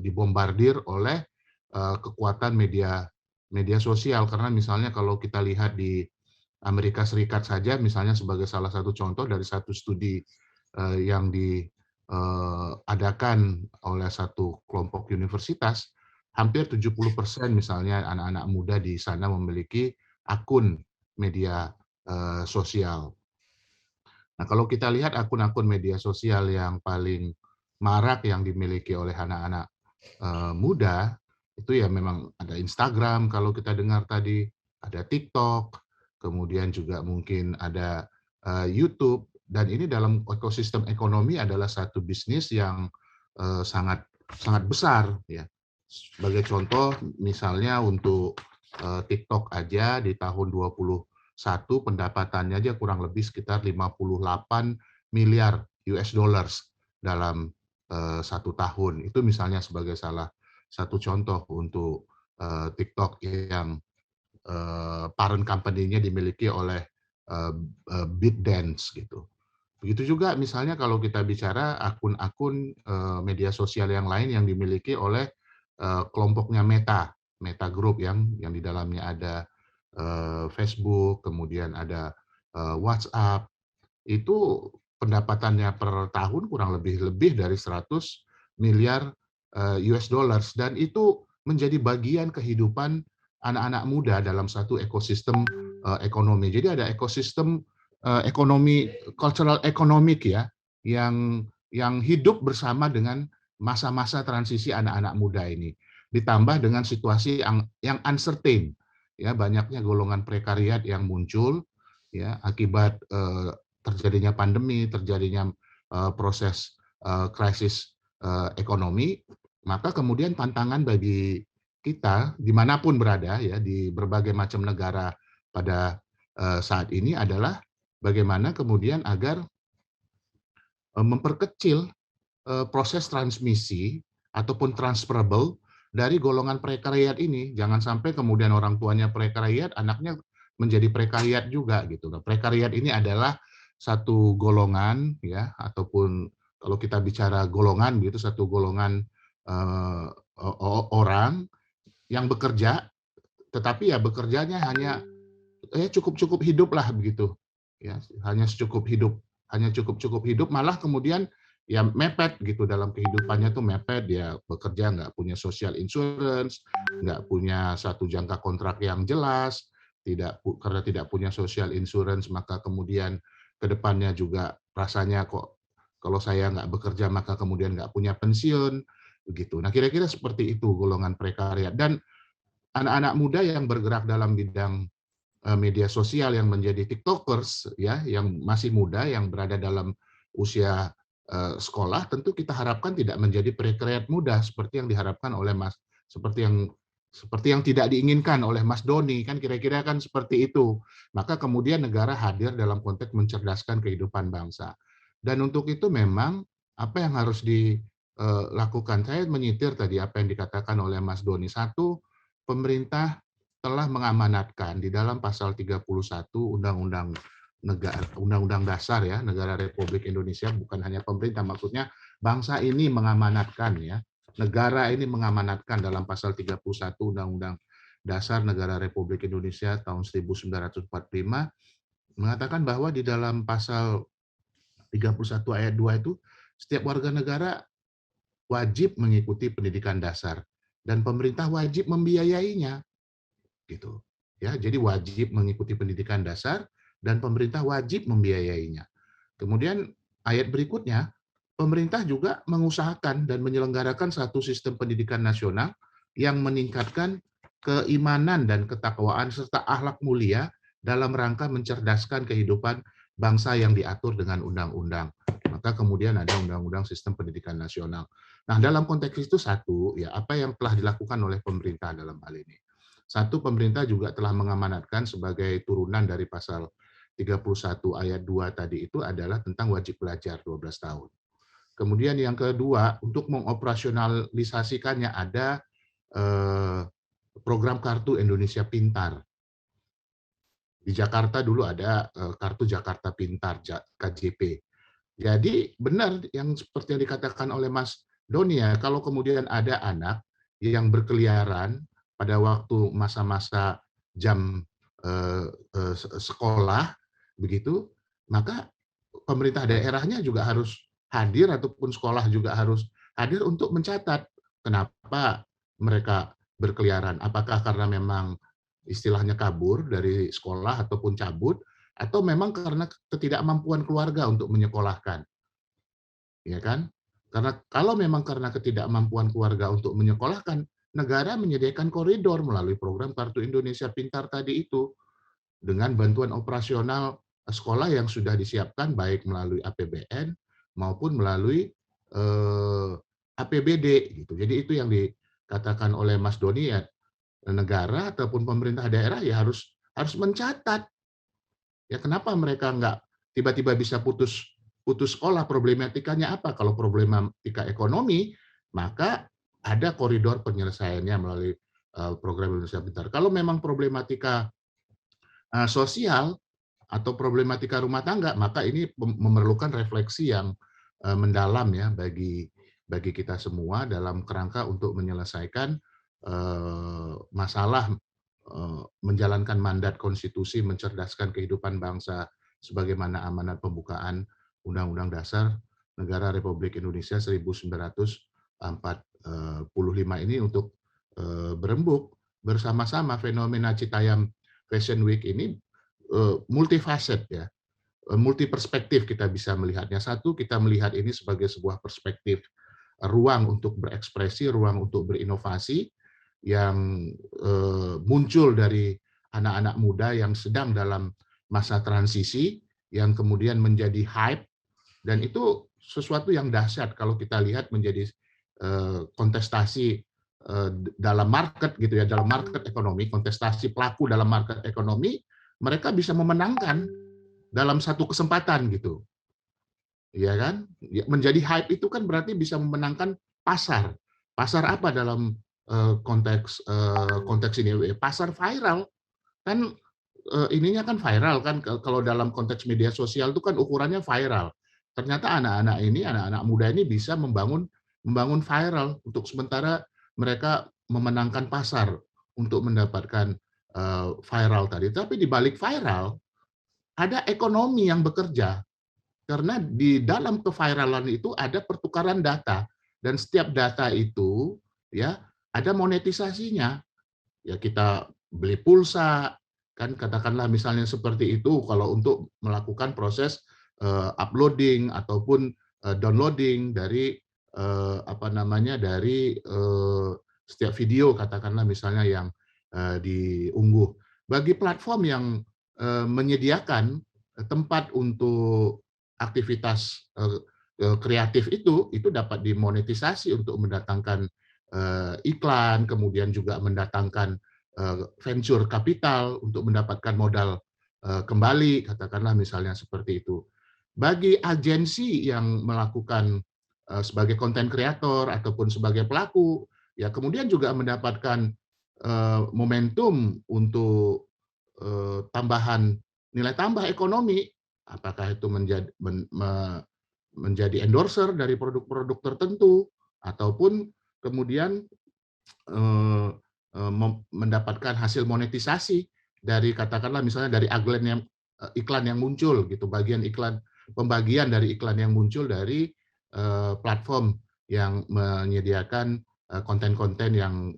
dibombardir oleh kekuatan media sosial. Karena misalnya kalau kita lihat di Amerika Serikat saja, misalnya sebagai salah satu contoh dari satu studi yang diadakan oleh satu kelompok universitas, hampir 70% misalnya anak-anak muda di sana memiliki akun media sosial. Nah, kalau kita lihat akun-akun media sosial yang paling marak yang dimiliki oleh anak-anak muda, itu ya memang ada Instagram kalau kita dengar tadi, ada TikTok, kemudian juga mungkin ada YouTube, dan ini dalam ekosistem ekonomi adalah satu bisnis yang sangat besar ya. Sebagai contoh, misalnya untuk TikTok aja di tahun 2021 pendapatannya aja kurang lebih sekitar 58 miliar US dollars dalam satu tahun. Itu misalnya sebagai salah satu contoh untuk TikTok yang parent company-nya dimiliki oleh ByteDance gitu. Begitu juga misalnya kalau kita bicara akun-akun media sosial yang lain yang dimiliki oleh kelompoknya Meta Group yang di dalamnya ada Facebook, kemudian ada WhatsApp, itu pendapatannya per tahun kurang lebih dari 100 miliar US dollars, dan itu menjadi bagian kehidupan anak-anak muda dalam satu ekosistem ekonomi. Jadi ada ekosistem ekonomi cultural economic ya yang hidup bersama dengan masa-masa transisi anak-anak muda ini, ditambah dengan situasi yang uncertain ya, banyaknya golongan prekariat yang muncul ya akibat terjadinya pandemi, terjadinya proses krisis ekonomi, maka kemudian tantangan bagi kita dimanapun berada ya di berbagai macam negara pada saat ini adalah bagaimana kemudian agar memperkecil proses transmisi ataupun transferable dari golongan prekariat ini. Jangan sampai kemudian orang tuanya prekariat, anaknya menjadi prekariat juga gitu. Nah, prekariat ini adalah satu golongan ya, ataupun kalau kita bicara golongan gitu, satu golongan orang yang bekerja, tetapi ya bekerjanya hanya cukup hidup lah begitu ya, hanya cukup hidup, malah kemudian ya mepet gitu dalam kehidupannya tuh mepet, dia bekerja nggak punya social insurance, nggak punya satu jangka kontrak yang jelas, karena tidak punya social insurance maka kemudian ke depannya juga rasanya kok kalau saya nggak bekerja maka kemudian nggak punya pensiun begitu. Nah kira-kira seperti itu golongan prekariat, dan anak-anak muda yang bergerak dalam bidang media sosial yang menjadi tiktokers ya, yang masih muda yang berada dalam usia sekolah, tentu kita harapkan tidak menjadi prekariat muda seperti yang diharapkan oleh seperti yang tidak diinginkan oleh Mas Doni, kan kira-kira kan seperti itu. Maka kemudian negara hadir dalam konteks mencerdaskan kehidupan bangsa. Dan untuk itu memang apa yang harus dilakukan, saya menyitir tadi apa yang dikatakan oleh Mas Doni. Satu, pemerintah telah mengamanatkan di dalam pasal 31 Undang-Undang Dasar ya Negara Republik Indonesia, bukan hanya pemerintah, maksudnya bangsa ini mengamanatkan ya, negara ini mengamanatkan dalam pasal 31 Undang-Undang Dasar Negara Republik Indonesia tahun 1945 mengatakan bahwa di dalam pasal 31 ayat 2 itu setiap warga negara wajib mengikuti pendidikan dasar dan pemerintah wajib membiayainya gitu ya. Jadi wajib mengikuti pendidikan dasar dan pemerintah wajib membiayainya. Kemudian ayat berikutnya, pemerintah juga mengusahakan dan menyelenggarakan satu sistem pendidikan nasional yang meningkatkan keimanan dan ketakwaan serta akhlak mulia dalam rangka mencerdaskan kehidupan bangsa yang diatur dengan undang-undang. Maka kemudian ada undang-undang sistem pendidikan nasional. Nah, dalam konteks itu satu, ya apa yang telah dilakukan oleh pemerintah dalam hal ini. Satu, pemerintah juga telah mengamanatkan sebagai turunan dari pasal 31 ayat 2 tadi itu adalah tentang wajib belajar 12 tahun. Kemudian yang kedua, untuk mengoperasionalisasikannya ada program Kartu Indonesia Pintar. Di Jakarta dulu ada Kartu Jakarta Pintar, KJP. Jadi benar yang seperti yang dikatakan oleh Mas Doni ya, kalau kemudian ada anak yang berkeliaran pada waktu masa-masa jam sekolah begitu, maka pemerintah daerahnya juga harus hadir ataupun sekolah juga harus hadir untuk mencatat kenapa mereka berkeliaran. Apakah karena memang istilahnya kabur dari sekolah ataupun cabut, atau memang karena ketidakmampuan keluarga untuk menyekolahkan. Ya kan? Karena kalau memang karena ketidakmampuan keluarga untuk menyekolahkan, negara menyediakan koridor melalui program Kartu Indonesia Pintar tadi itu dengan bantuan operasional sekolah yang sudah disiapkan baik melalui APBN maupun melalui APBD gitu. Jadi itu yang dikatakan oleh Mas Doni ya, negara ataupun pemerintah daerah ya harus mencatat ya kenapa mereka nggak tiba-tiba bisa putus sekolah, problematikanya apa? Kalau problematika ekonomi, maka ada koridor penyelesaiannya melalui program Indonesia Pintar. Kalau memang problematika sosial atau problematika rumah tangga, maka ini memerlukan refleksi yang mendalam ya bagi kita semua dalam kerangka untuk menyelesaikan masalah menjalankan mandat konstitusi mencerdaskan kehidupan bangsa sebagaimana amanat pembukaan Undang-Undang Dasar Negara Republik Indonesia 1945 ini untuk berembuk bersama-sama. Fenomena Citayam Fashion Week ini multifaset ya. multi perspektif kita bisa melihatnya. Satu, kita melihat ini sebagai sebuah perspektif ruang untuk berekspresi, ruang untuk berinovasi yang muncul dari anak-anak muda yang sedang dalam masa transisi, yang kemudian menjadi hype, dan itu sesuatu yang dahsyat kalau kita lihat menjadi kontestasi dalam market gitu ya, dalam market ekonomi, kontestasi pelaku dalam market ekonomi, mereka bisa memenangkan dalam satu kesempatan gitu. Ya kan? Menjadi hype itu kan berarti bisa memenangkan pasar. Pasar apa dalam konteks ini? Pasar viral. Kan ininya kan viral kan, kalau dalam konteks media sosial itu kan ukurannya viral. Ternyata anak-anak ini, anak-anak muda ini bisa membangun viral untuk sementara mereka memenangkan pasar untuk mendapatkan viral tadi. Tapi di balik viral ada ekonomi yang bekerja, karena di dalam keviralan itu ada pertukaran data, dan setiap data itu ya ada monetisasinya. Ya kita beli pulsa kan, katakanlah misalnya seperti itu kalau untuk melakukan proses uploading ataupun downloading dari dari setiap video, katakanlah misalnya yang diunggah. Bagi platform yang menyediakan tempat untuk aktivitas kreatif itu dapat dimonetisasi untuk mendatangkan iklan, kemudian juga mendatangkan venture capital untuk mendapatkan modal kembali, katakanlah misalnya seperti itu. Bagi agensi yang melakukan sebagai konten kreator ataupun sebagai pelaku, ya kemudian juga mendapatkan momentum untuk tambahan nilai tambah ekonomi, apakah itu menjadi endorser dari produk-produk tertentu, ataupun kemudian mendapatkan hasil monetisasi dari, katakanlah misalnya dari iklan yang muncul gitu, pembagian dari iklan yang muncul dari platform yang menyediakan konten-konten yang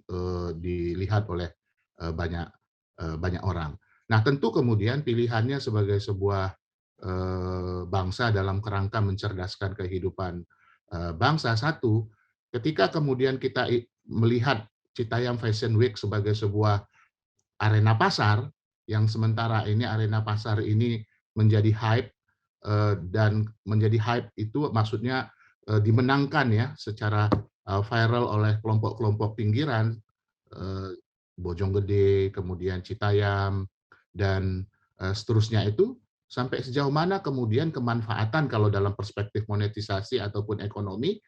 dilihat oleh banyak orang. Nah, tentu kemudian pilihannya sebagai sebuah bangsa dalam kerangka mencerdaskan kehidupan bangsa. Satu, ketika kemudian kita melihat Citayam Fashion Week sebagai sebuah arena pasar, yang sementara ini arena pasar ini menjadi hype, dan menjadi hype itu maksudnya dimenangkan ya secara viral oleh kelompok-kelompok pinggiran, Bojonggede, kemudian Citayam, dan seterusnya itu, sampai sejauh mana kemudian kemanfaatan kalau dalam perspektif monetisasi ataupun ekonomi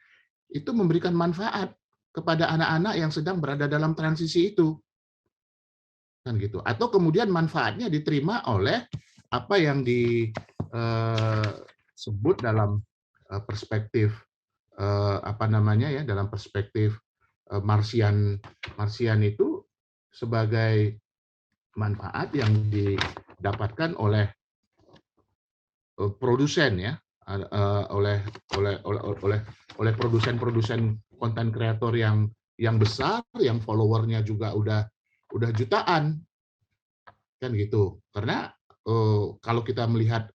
itu memberikan manfaat kepada anak-anak yang sedang berada dalam transisi itu, kan gitu. Atau kemudian manfaatnya diterima oleh apa yang disebut dalam perspektif dalam perspektif Martian itu sebagai manfaat yang didapatkan oleh produsen ya, oleh produsen konten kreator yang besar, yang followernya juga udah jutaan, kan gitu. Karena kalau kita melihat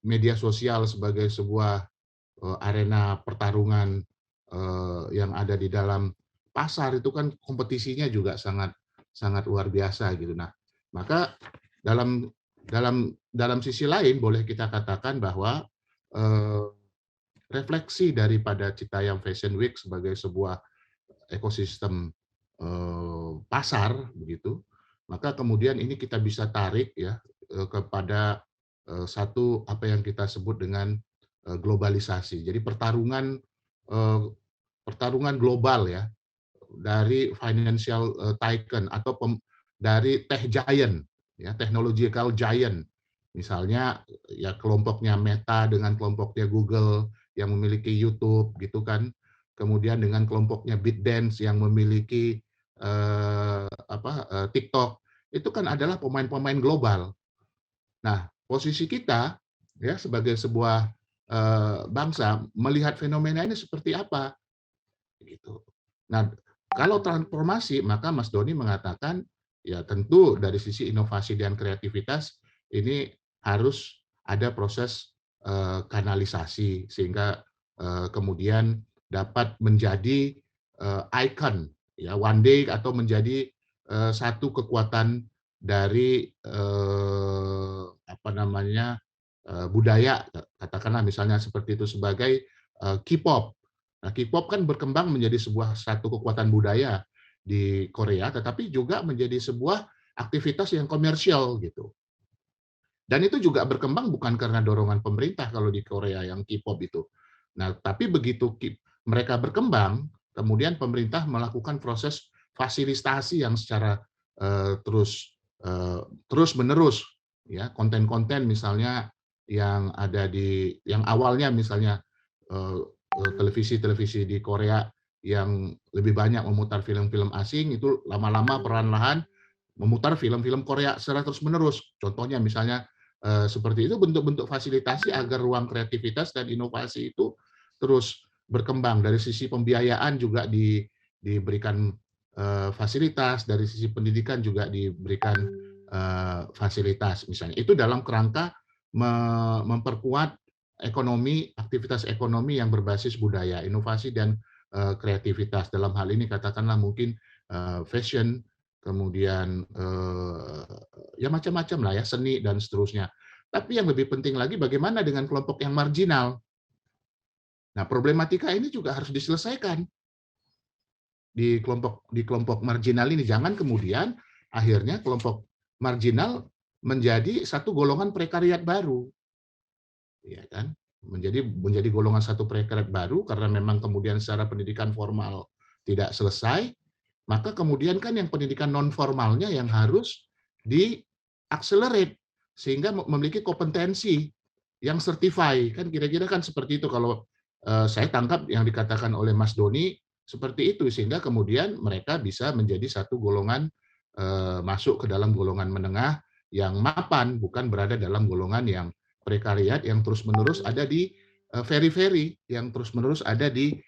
media sosial sebagai sebuah arena pertarungan yang ada di dalam pasar, itu kan kompetisinya juga sangat luar biasa gitu. Nah, maka dalam sisi lain boleh kita katakan bahwa refleksi daripada Citayam Fashion Week sebagai sebuah ekosistem pasar begitu, maka kemudian ini kita bisa tarik ya kepada satu apa yang kita sebut dengan globalisasi. Jadi pertarungan global ya, dari financial tycoon atau dari tech giant ya, technological giant, misalnya ya kelompoknya Meta dengan kelompoknya Google yang memiliki YouTube gitu kan, kemudian dengan kelompoknya ByteDance yang memiliki TikTok, itu kan adalah pemain-pemain global. Nah, posisi kita ya sebagai sebuah bangsa melihat fenomena ini seperti apa gitu. Nah, kalau transformasi, maka Mas Doni mengatakan ya tentu dari sisi inovasi dan kreativitas ini harus ada proses kanalisasi sehingga kemudian dapat menjadi icon ya one day atau menjadi satu kekuatan dari budaya, katakanlah misalnya seperti itu sebagai K-pop. Nah, K-pop kan berkembang menjadi satu kekuatan budaya di Korea, tetapi juga menjadi sebuah aktivitas yang komersial gitu. Dan itu juga berkembang bukan karena dorongan pemerintah kalau di Korea yang K-pop itu. Nah, tapi begitu mereka berkembang, kemudian pemerintah melakukan proses fasilitasi yang secara terus-menerus, ya, konten-konten misalnya yang ada yang awalnya misalnya televisi-televisi di Korea yang lebih banyak memutar film-film asing, itu lama-lama perlahan-lahan memutar film-film Korea secara terus-menerus. Contohnya misalnya seperti itu, bentuk-bentuk fasilitasi agar ruang kreativitas dan inovasi itu terus berkembang. Dari sisi pembiayaan juga diberikan fasilitas, dari sisi pendidikan juga diberikan fasilitas misalnya. Itu dalam kerangka memperkuat ekonomi, aktivitas ekonomi yang berbasis budaya, inovasi dan kreativitas. Dalam hal ini katakanlah mungkin fashion, kemudian ya macam-macam lah ya, seni dan seterusnya. Tapi yang lebih penting lagi bagaimana dengan kelompok yang marginal. Nah, problematika ini juga harus diselesaikan di kelompok marginal ini. Jangan kemudian akhirnya kelompok marginal menjadi satu golongan prekariat baru, ya kan? Menjadi golongan satu prekariat baru karena memang kemudian secara pendidikan formal tidak selesai. Maka kemudian kan yang pendidikan non formalnya yang harus di-accelerate sehingga memiliki kompetensi yang certify, kan kira-kira kan seperti itu kalau saya tangkap yang dikatakan oleh Mas Doni seperti itu, sehingga kemudian mereka bisa menjadi satu golongan masuk ke dalam golongan menengah yang mapan, bukan berada dalam golongan yang prekariat yang terus-menerus ada di very yang terus-menerus ada di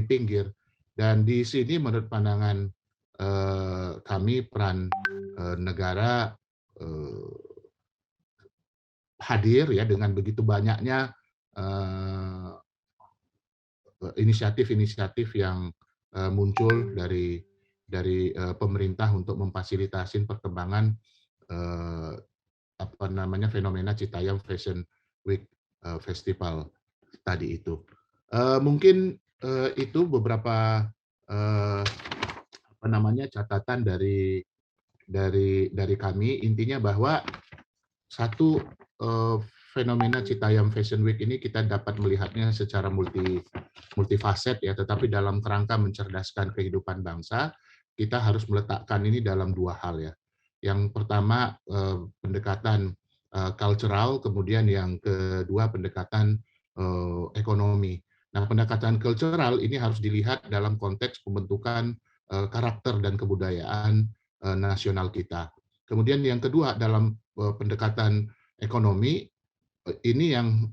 pinggir. Dan di sini menurut pandangan kami peran negara hadir ya dengan begitu banyaknya inisiatif-inisiatif yang muncul dari pemerintah untuk memfasilitasi perkembangan fenomena Citayam Fashion Week Festival tadi itu. Mungkin itu beberapa catatan dari kami. Intinya bahwa satu fenomena Citayam Fashion Week ini kita dapat melihatnya secara multifaset ya, tetapi dalam kerangka mencerdaskan kehidupan bangsa, kita harus meletakkan ini dalam dua hal ya. Yang pertama pendekatan cultural, kemudian yang kedua pendekatan ekonomi. Nah, pendekatan cultural ini harus dilihat dalam konteks pembentukan karakter dan kebudayaan nasional kita. Kemudian yang kedua dalam pendekatan ekonomi ini yang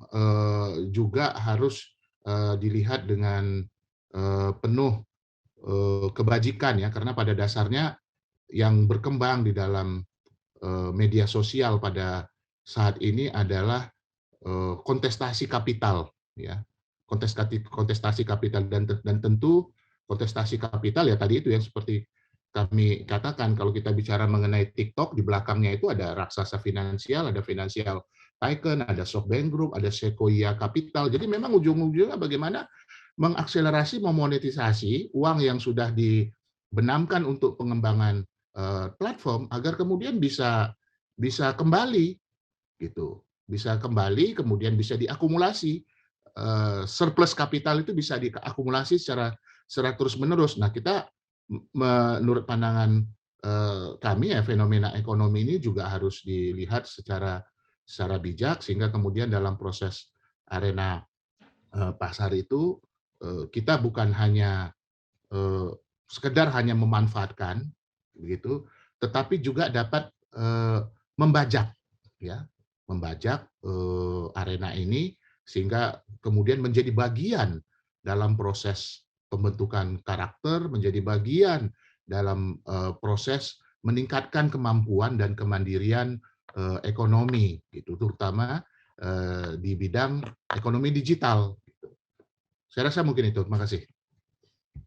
juga harus dilihat dengan penuh kebajikan ya, karena pada dasarnya yang berkembang di dalam media sosial pada saat ini adalah kontestasi kapital ya, kontestasi kapital dan tentu kontestasi kapital ya tadi itu yang seperti kami katakan, kalau kita bicara mengenai TikTok, di belakangnya itu ada raksasa finansial, ada financial tycoon, ada SoftBank Group, ada Sequoia Capital. Jadi memang ujung-ujungnya bagaimana mengakselerasi, memonetisasi uang yang sudah dibenamkan untuk pengembangan platform agar kemudian bisa kembali gitu, bisa kembali kemudian bisa diakumulasi, surplus kapital itu bisa diakumulasi secara terus-menerus. Nah, kita menurut pandangan kami ya, fenomena ekonomi ini juga harus dilihat secara bijak sehingga kemudian dalam proses arena pasar itu kita bukan hanya sekedar hanya memanfaatkan begitu, tetapi juga dapat membajak ya, membajak arena ini sehingga kemudian menjadi bagian dalam proses pembentukan karakter, menjadi bagian dalam proses meningkatkan kemampuan dan kemandirian ekonomi gitu, terutama di bidang ekonomi digital. Gitu. Saya rasa mungkin itu. Terima kasih.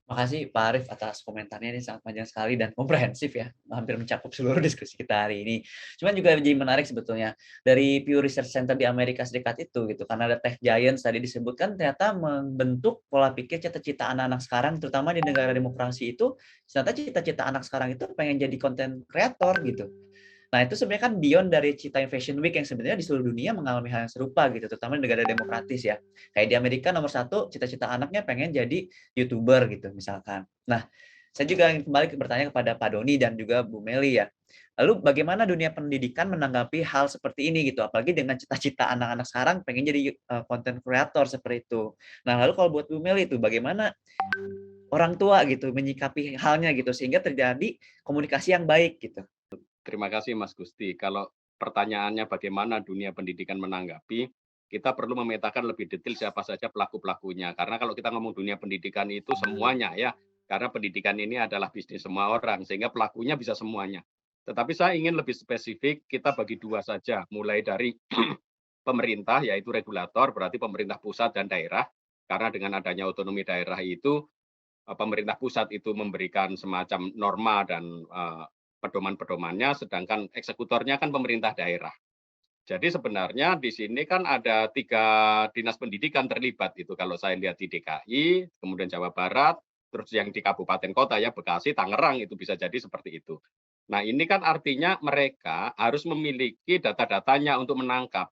Makasih Pak Arif atas komentarnya, ini sangat panjang sekali dan komprehensif ya, hampir mencakup seluruh diskusi kita hari ini. Cuman juga jadi menarik sebetulnya dari Pew Research Center di Amerika Serikat itu gitu, karena ada tech giants tadi disebutkan ternyata membentuk pola pikir cita-cita anak-anak sekarang, terutama di negara demokrasi itu, ternyata cita-cita anak sekarang itu pengen jadi content creator gitu. Nah, itu sebenarnya kan beyond dari Citayam Fashion Week yang sebenarnya di seluruh dunia mengalami hal yang serupa gitu, terutama di negara demokratis ya. Kayak di Amerika nomor 1, cita-cita anaknya pengen jadi YouTuber gitu misalkan. Nah, saya juga ingin kembali bertanya kepada Pak Doni dan juga Bu Meli ya. Lalu bagaimana dunia pendidikan menanggapi hal seperti ini gitu, apalagi dengan cita-cita anak-anak sekarang pengen jadi content creator seperti itu. Nah, lalu kalau buat Bu Meli itu bagaimana orang tua gitu menyikapi halnya gitu sehingga terjadi komunikasi yang baik gitu. Terima kasih Mas Gusti. Kalau pertanyaannya bagaimana dunia pendidikan menanggapi, kita perlu memetakan lebih detail siapa saja pelaku-pelakunya. Karena kalau kita ngomong dunia pendidikan itu semuanya ya, karena pendidikan ini adalah bisnis semua orang, sehingga pelakunya bisa semuanya. Tetapi saya ingin lebih spesifik, kita bagi 2 saja, mulai dari pemerintah, yaitu regulator, berarti pemerintah pusat dan daerah, karena dengan adanya otonomi daerah itu, pemerintah pusat itu memberikan semacam norma dan pedoman-pedomannya, sedangkan eksekutornya kan pemerintah daerah. Jadi sebenarnya di sini kan ada 3 dinas pendidikan terlibat itu kalau saya lihat di DKI, kemudian Jawa Barat, terus yang di kabupaten kota ya Bekasi, Tangerang itu bisa jadi seperti itu. Nah ini kan artinya mereka harus memiliki data-datanya untuk menangkap.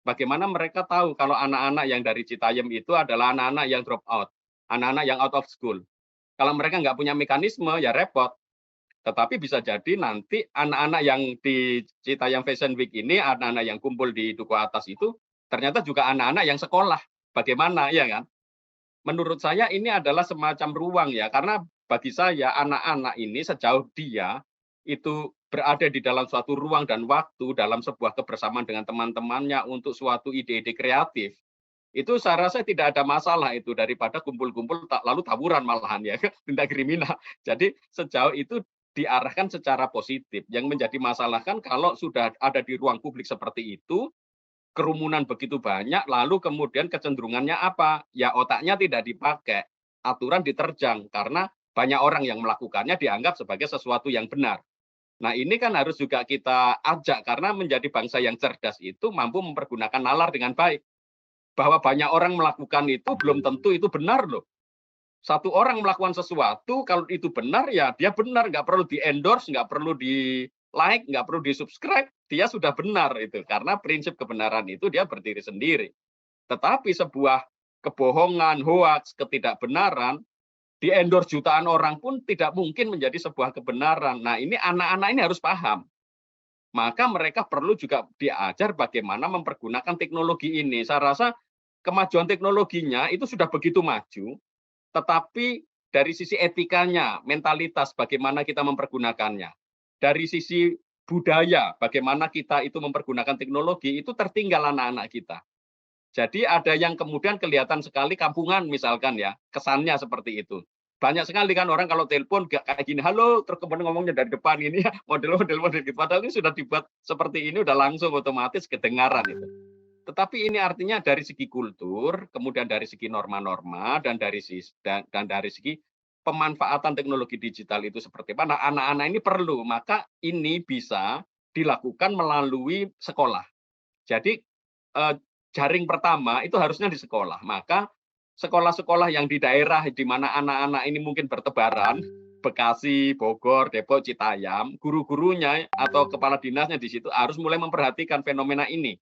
Bagaimana mereka tahu kalau anak-anak yang dari Citayam itu adalah anak-anak yang drop out, anak-anak yang out of school. Kalau mereka nggak punya mekanisme ya repot. Tetapi bisa jadi nanti anak-anak yang di Citayam Fashion Week ini, anak-anak yang kumpul di Duku Atas itu, ternyata juga anak-anak yang sekolah. Bagaimana, ya kan? Menurut saya ini adalah semacam ruang ya, karena bagi saya anak-anak ini sejauh dia itu berada di dalam suatu ruang dan waktu, dalam sebuah kebersamaan dengan teman-temannya untuk suatu ide-ide kreatif, itu saya rasa tidak ada masalah itu daripada kumpul-kumpul lalu tawuran malahan ya, tindak kriminal. Jadi sejauh itu diarahkan secara positif. Yang menjadi masalah kan kalau sudah ada di ruang publik seperti itu, kerumunan begitu banyak, lalu kemudian kecenderungannya apa? Ya otaknya tidak dipakai, aturan diterjang, karena banyak orang yang melakukannya dianggap sebagai sesuatu yang benar. Nah ini kan harus juga kita ajak, karena menjadi bangsa yang cerdas itu mampu mempergunakan nalar dengan baik. Bahwa banyak orang melakukan itu belum tentu itu benar loh. Satu orang melakukan sesuatu, kalau itu benar, ya dia benar. Nggak perlu di-endorse, nggak perlu di-like, nggak perlu di-subscribe. Dia sudah benar itu. Karena prinsip kebenaran itu dia berdiri sendiri. Tetapi sebuah kebohongan, hoaks, ketidakbenaran, di-endorse jutaan orang pun tidak mungkin menjadi sebuah kebenaran. Nah ini anak-anak ini harus paham. Maka mereka perlu juga diajar bagaimana mempergunakan teknologi ini. Saya rasa kemajuan teknologinya itu sudah begitu maju, tetapi dari sisi etikanya, mentalitas, bagaimana kita mempergunakannya. Dari sisi budaya, bagaimana kita itu mempergunakan teknologi, itu tertinggal anak-anak kita. Jadi ada yang kemudian kelihatan sekali kampungan misalkan ya, kesannya seperti itu. Banyak sekali kan orang kalau telepon kayak gini, halo, terus kemudian ngomongnya dari depan ini ya, model-model gitu. Padahal ini sudah dibuat seperti ini, udah langsung otomatis kedengaran itu. Tetapi ini artinya dari segi kultur, kemudian dari segi norma-norma, dan dari segi pemanfaatan teknologi digital itu seperti apa. Nah, anak-anak ini perlu, maka ini bisa dilakukan melalui sekolah. Jadi jaring pertama itu harusnya di sekolah. Maka sekolah-sekolah yang di daerah di mana anak-anak ini mungkin bertebaran, Bekasi, Bogor, Depok, Citayam, guru-gurunya atau kepala dinasnya di situ harus mulai memperhatikan fenomena ini.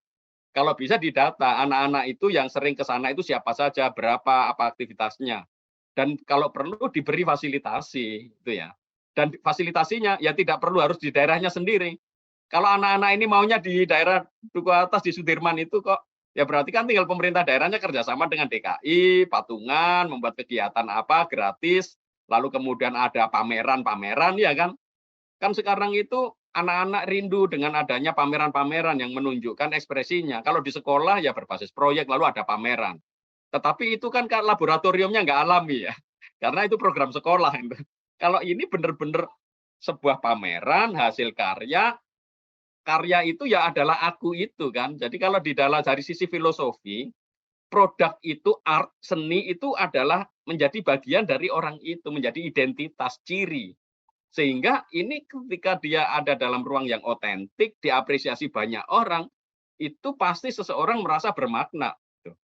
Kalau bisa didata anak-anak itu yang sering ke sana itu siapa saja, berapa, apa aktivitasnya. Dan kalau perlu diberi fasilitasi itu ya. Dan fasilitasinya ya tidak perlu harus di daerahnya sendiri. Kalau anak-anak ini maunya di daerah Duku Atas di Sudirman itu kok, ya berarti kan tinggal pemerintah daerahnya kerjasama dengan DKI, patungan, membuat kegiatan apa gratis, lalu kemudian ada pameran-pameran ya kan. Kan sekarang itu anak-anak rindu dengan adanya pameran-pameran yang menunjukkan ekspresinya. Kalau di sekolah ya berbasis proyek, lalu ada pameran. Tetapi itu kan laboratoriumnya nggak alami ya, karena itu program sekolah. Kalau ini benar-benar sebuah pameran, hasil karya, karya itu ya adalah aku itu kan. Jadi kalau di dalam dari sisi filosofi, produk itu, art, seni itu adalah menjadi bagian dari orang itu, menjadi identitas, ciri. Sehingga ini ketika dia ada dalam ruang yang otentik, diapresiasi banyak orang, itu pasti seseorang merasa bermakna. Gitu.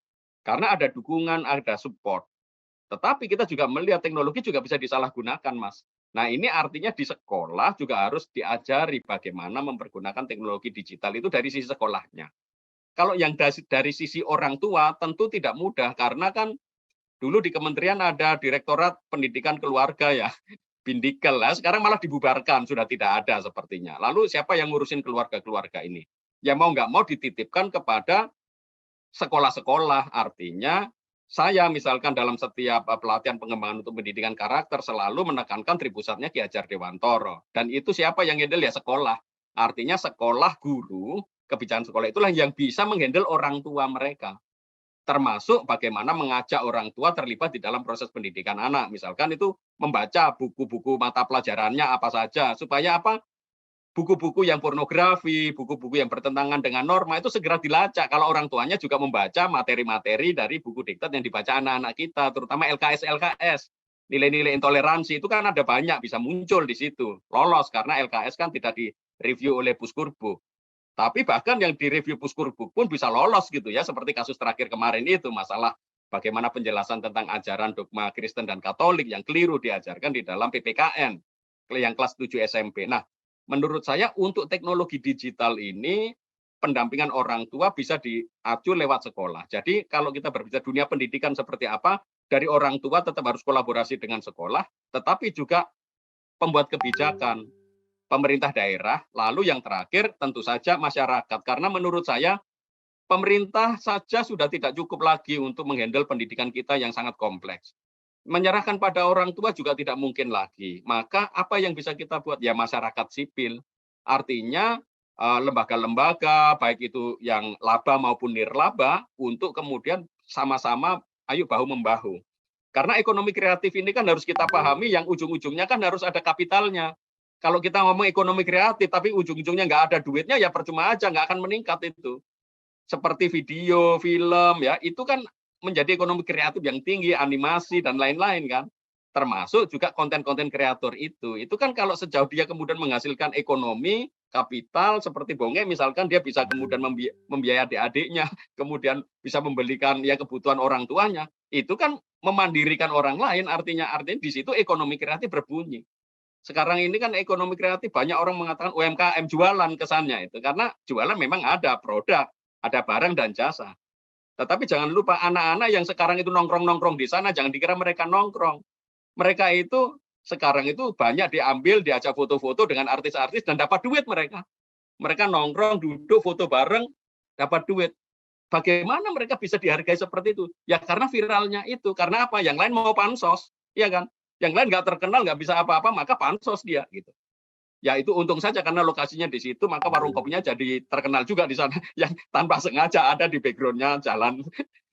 Karena ada dukungan, ada support. Tetapi kita juga melihat teknologi juga bisa disalahgunakan, Mas. Nah, ini artinya di sekolah juga harus diajari bagaimana mempergunakan teknologi digital itu dari sisi sekolahnya. Kalau yang dari sisi orang tua tentu tidak mudah, karena kan dulu di kementerian ada Direktorat Pendidikan Keluarga ya, Bindikel lah, sekarang malah dibubarkan, sudah tidak ada sepertinya. Lalu siapa yang ngurusin keluarga-keluarga ini? Ya mau nggak mau dititipkan kepada sekolah-sekolah, artinya saya misalkan dalam setiap pelatihan pengembangan untuk pendidikan karakter selalu menekankan tribusatnya Ki Hajar Dewantoro. Dan itu siapa yang handle ya sekolah. Artinya sekolah, guru, kebijakan sekolah itulah yang bisa menghandle orang tua mereka. Termasuk bagaimana mengajak orang tua terlibat di dalam proses pendidikan anak. Misalkan itu membaca buku-buku mata pelajarannya apa saja. Supaya apa? Buku-buku yang pornografi, buku-buku yang bertentangan dengan norma itu segera dilacak. Kalau orang tuanya juga membaca materi-materi dari buku diktat yang dibaca anak-anak kita, terutama LKS. Nilai-nilai intoleransi itu kan ada banyak bisa muncul di situ. Lolos karena LKS kan tidak direview oleh Puskurbu. Tapi bahkan yang direview Puskurbu pun bisa lolos gitu ya, seperti kasus terakhir kemarin itu, masalah bagaimana penjelasan tentang ajaran dogma Kristen dan Katolik yang keliru diajarkan di dalam PPKN yang kelas 7 SMP. Nah, menurut saya untuk teknologi digital ini pendampingan orang tua bisa diacu lewat sekolah. Jadi kalau kita berbicara dunia pendidikan seperti apa, dari orang tua tetap harus kolaborasi dengan sekolah, tetapi juga pembuat kebijakan, pemerintah daerah, lalu yang terakhir tentu saja masyarakat. Karena menurut saya pemerintah saja sudah tidak cukup lagi untuk menghandle pendidikan kita yang sangat kompleks. Menyerahkan pada orang tua juga tidak mungkin lagi. Maka apa yang bisa kita buat? Ya masyarakat sipil. Artinya lembaga-lembaga, baik itu yang laba maupun nirlaba, untuk kemudian sama-sama ayo bahu-membahu. Karena ekonomi kreatif ini kan harus kita pahami yang ujung-ujungnya kan harus ada kapitalnya. Kalau kita ngomong ekonomi kreatif tapi ujung-ujungnya nggak ada duitnya, ya percuma aja, nggak akan meningkat itu. Seperti video, film, ya itu kan menjadi ekonomi kreatif yang tinggi, animasi dan lain-lain kan. Termasuk juga konten-konten kreator itu. Itu kan kalau sejauh dia kemudian menghasilkan ekonomi, kapital, seperti Bonge misalkan dia bisa kemudian membiayai adik-adiknya, kemudian bisa membelikan ya kebutuhan orang tuanya. Itu kan memandirikan orang lain, artinya di situ ekonomi kreatif berbunyi. Sekarang ini kan ekonomi kreatif banyak orang mengatakan UMKM jualan kesannya itu. Karena jualan memang ada produk, ada barang dan jasa. Tetapi jangan lupa anak-anak yang sekarang itu nongkrong-nongkrong di sana, jangan dikira mereka nongkrong. Mereka itu sekarang itu banyak diambil, diajak foto-foto dengan artis-artis dan dapat duit mereka. Mereka nongkrong, duduk, foto bareng, dapat duit. Bagaimana mereka bisa dihargai seperti itu? Ya karena viralnya itu. Karena apa? Yang lain mau pansos, ya kan? Yang lain nggak terkenal, nggak bisa apa-apa, maka pansos dia gitu. Ya itu untung saja karena lokasinya di situ, maka warung kopinya jadi terkenal juga di sana. Yang tanpa sengaja ada di background-nya jalan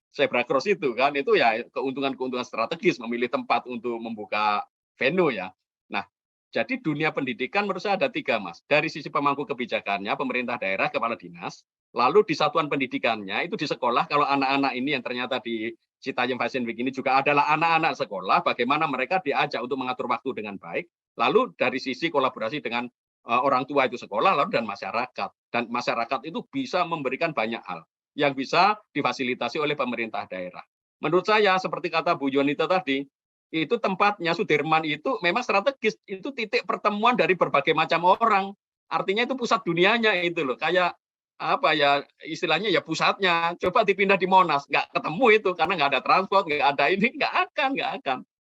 Zebra Cross itu kan, itu ya keuntungan-keuntungan strategis memilih tempat untuk membuka venue ya. Nah, jadi dunia pendidikan menurut saya ada 3, Mas. Dari sisi pemangku kebijakannya, pemerintah daerah, kepala dinas, lalu di satuan pendidikannya, itu di sekolah, kalau anak-anak ini yang ternyata di Citayam Fashion Week ini juga adalah anak-anak sekolah, bagaimana mereka diajak untuk mengatur waktu dengan baik, lalu dari sisi kolaborasi dengan orang tua itu sekolah, lalu dan masyarakat. Dan masyarakat itu bisa memberikan banyak hal yang bisa difasilitasi oleh pemerintah daerah. Menurut saya, seperti kata Bu Yonita tadi, itu tempatnya Sudirman itu memang strategis, itu titik pertemuan dari berbagai macam orang. Artinya itu pusat dunianya itu loh, kayak apa ya istilahnya ya pusatnya. Coba dipindah di Monas, nggak ketemu itu karena nggak ada transport, nggak ada ini, nggak akan.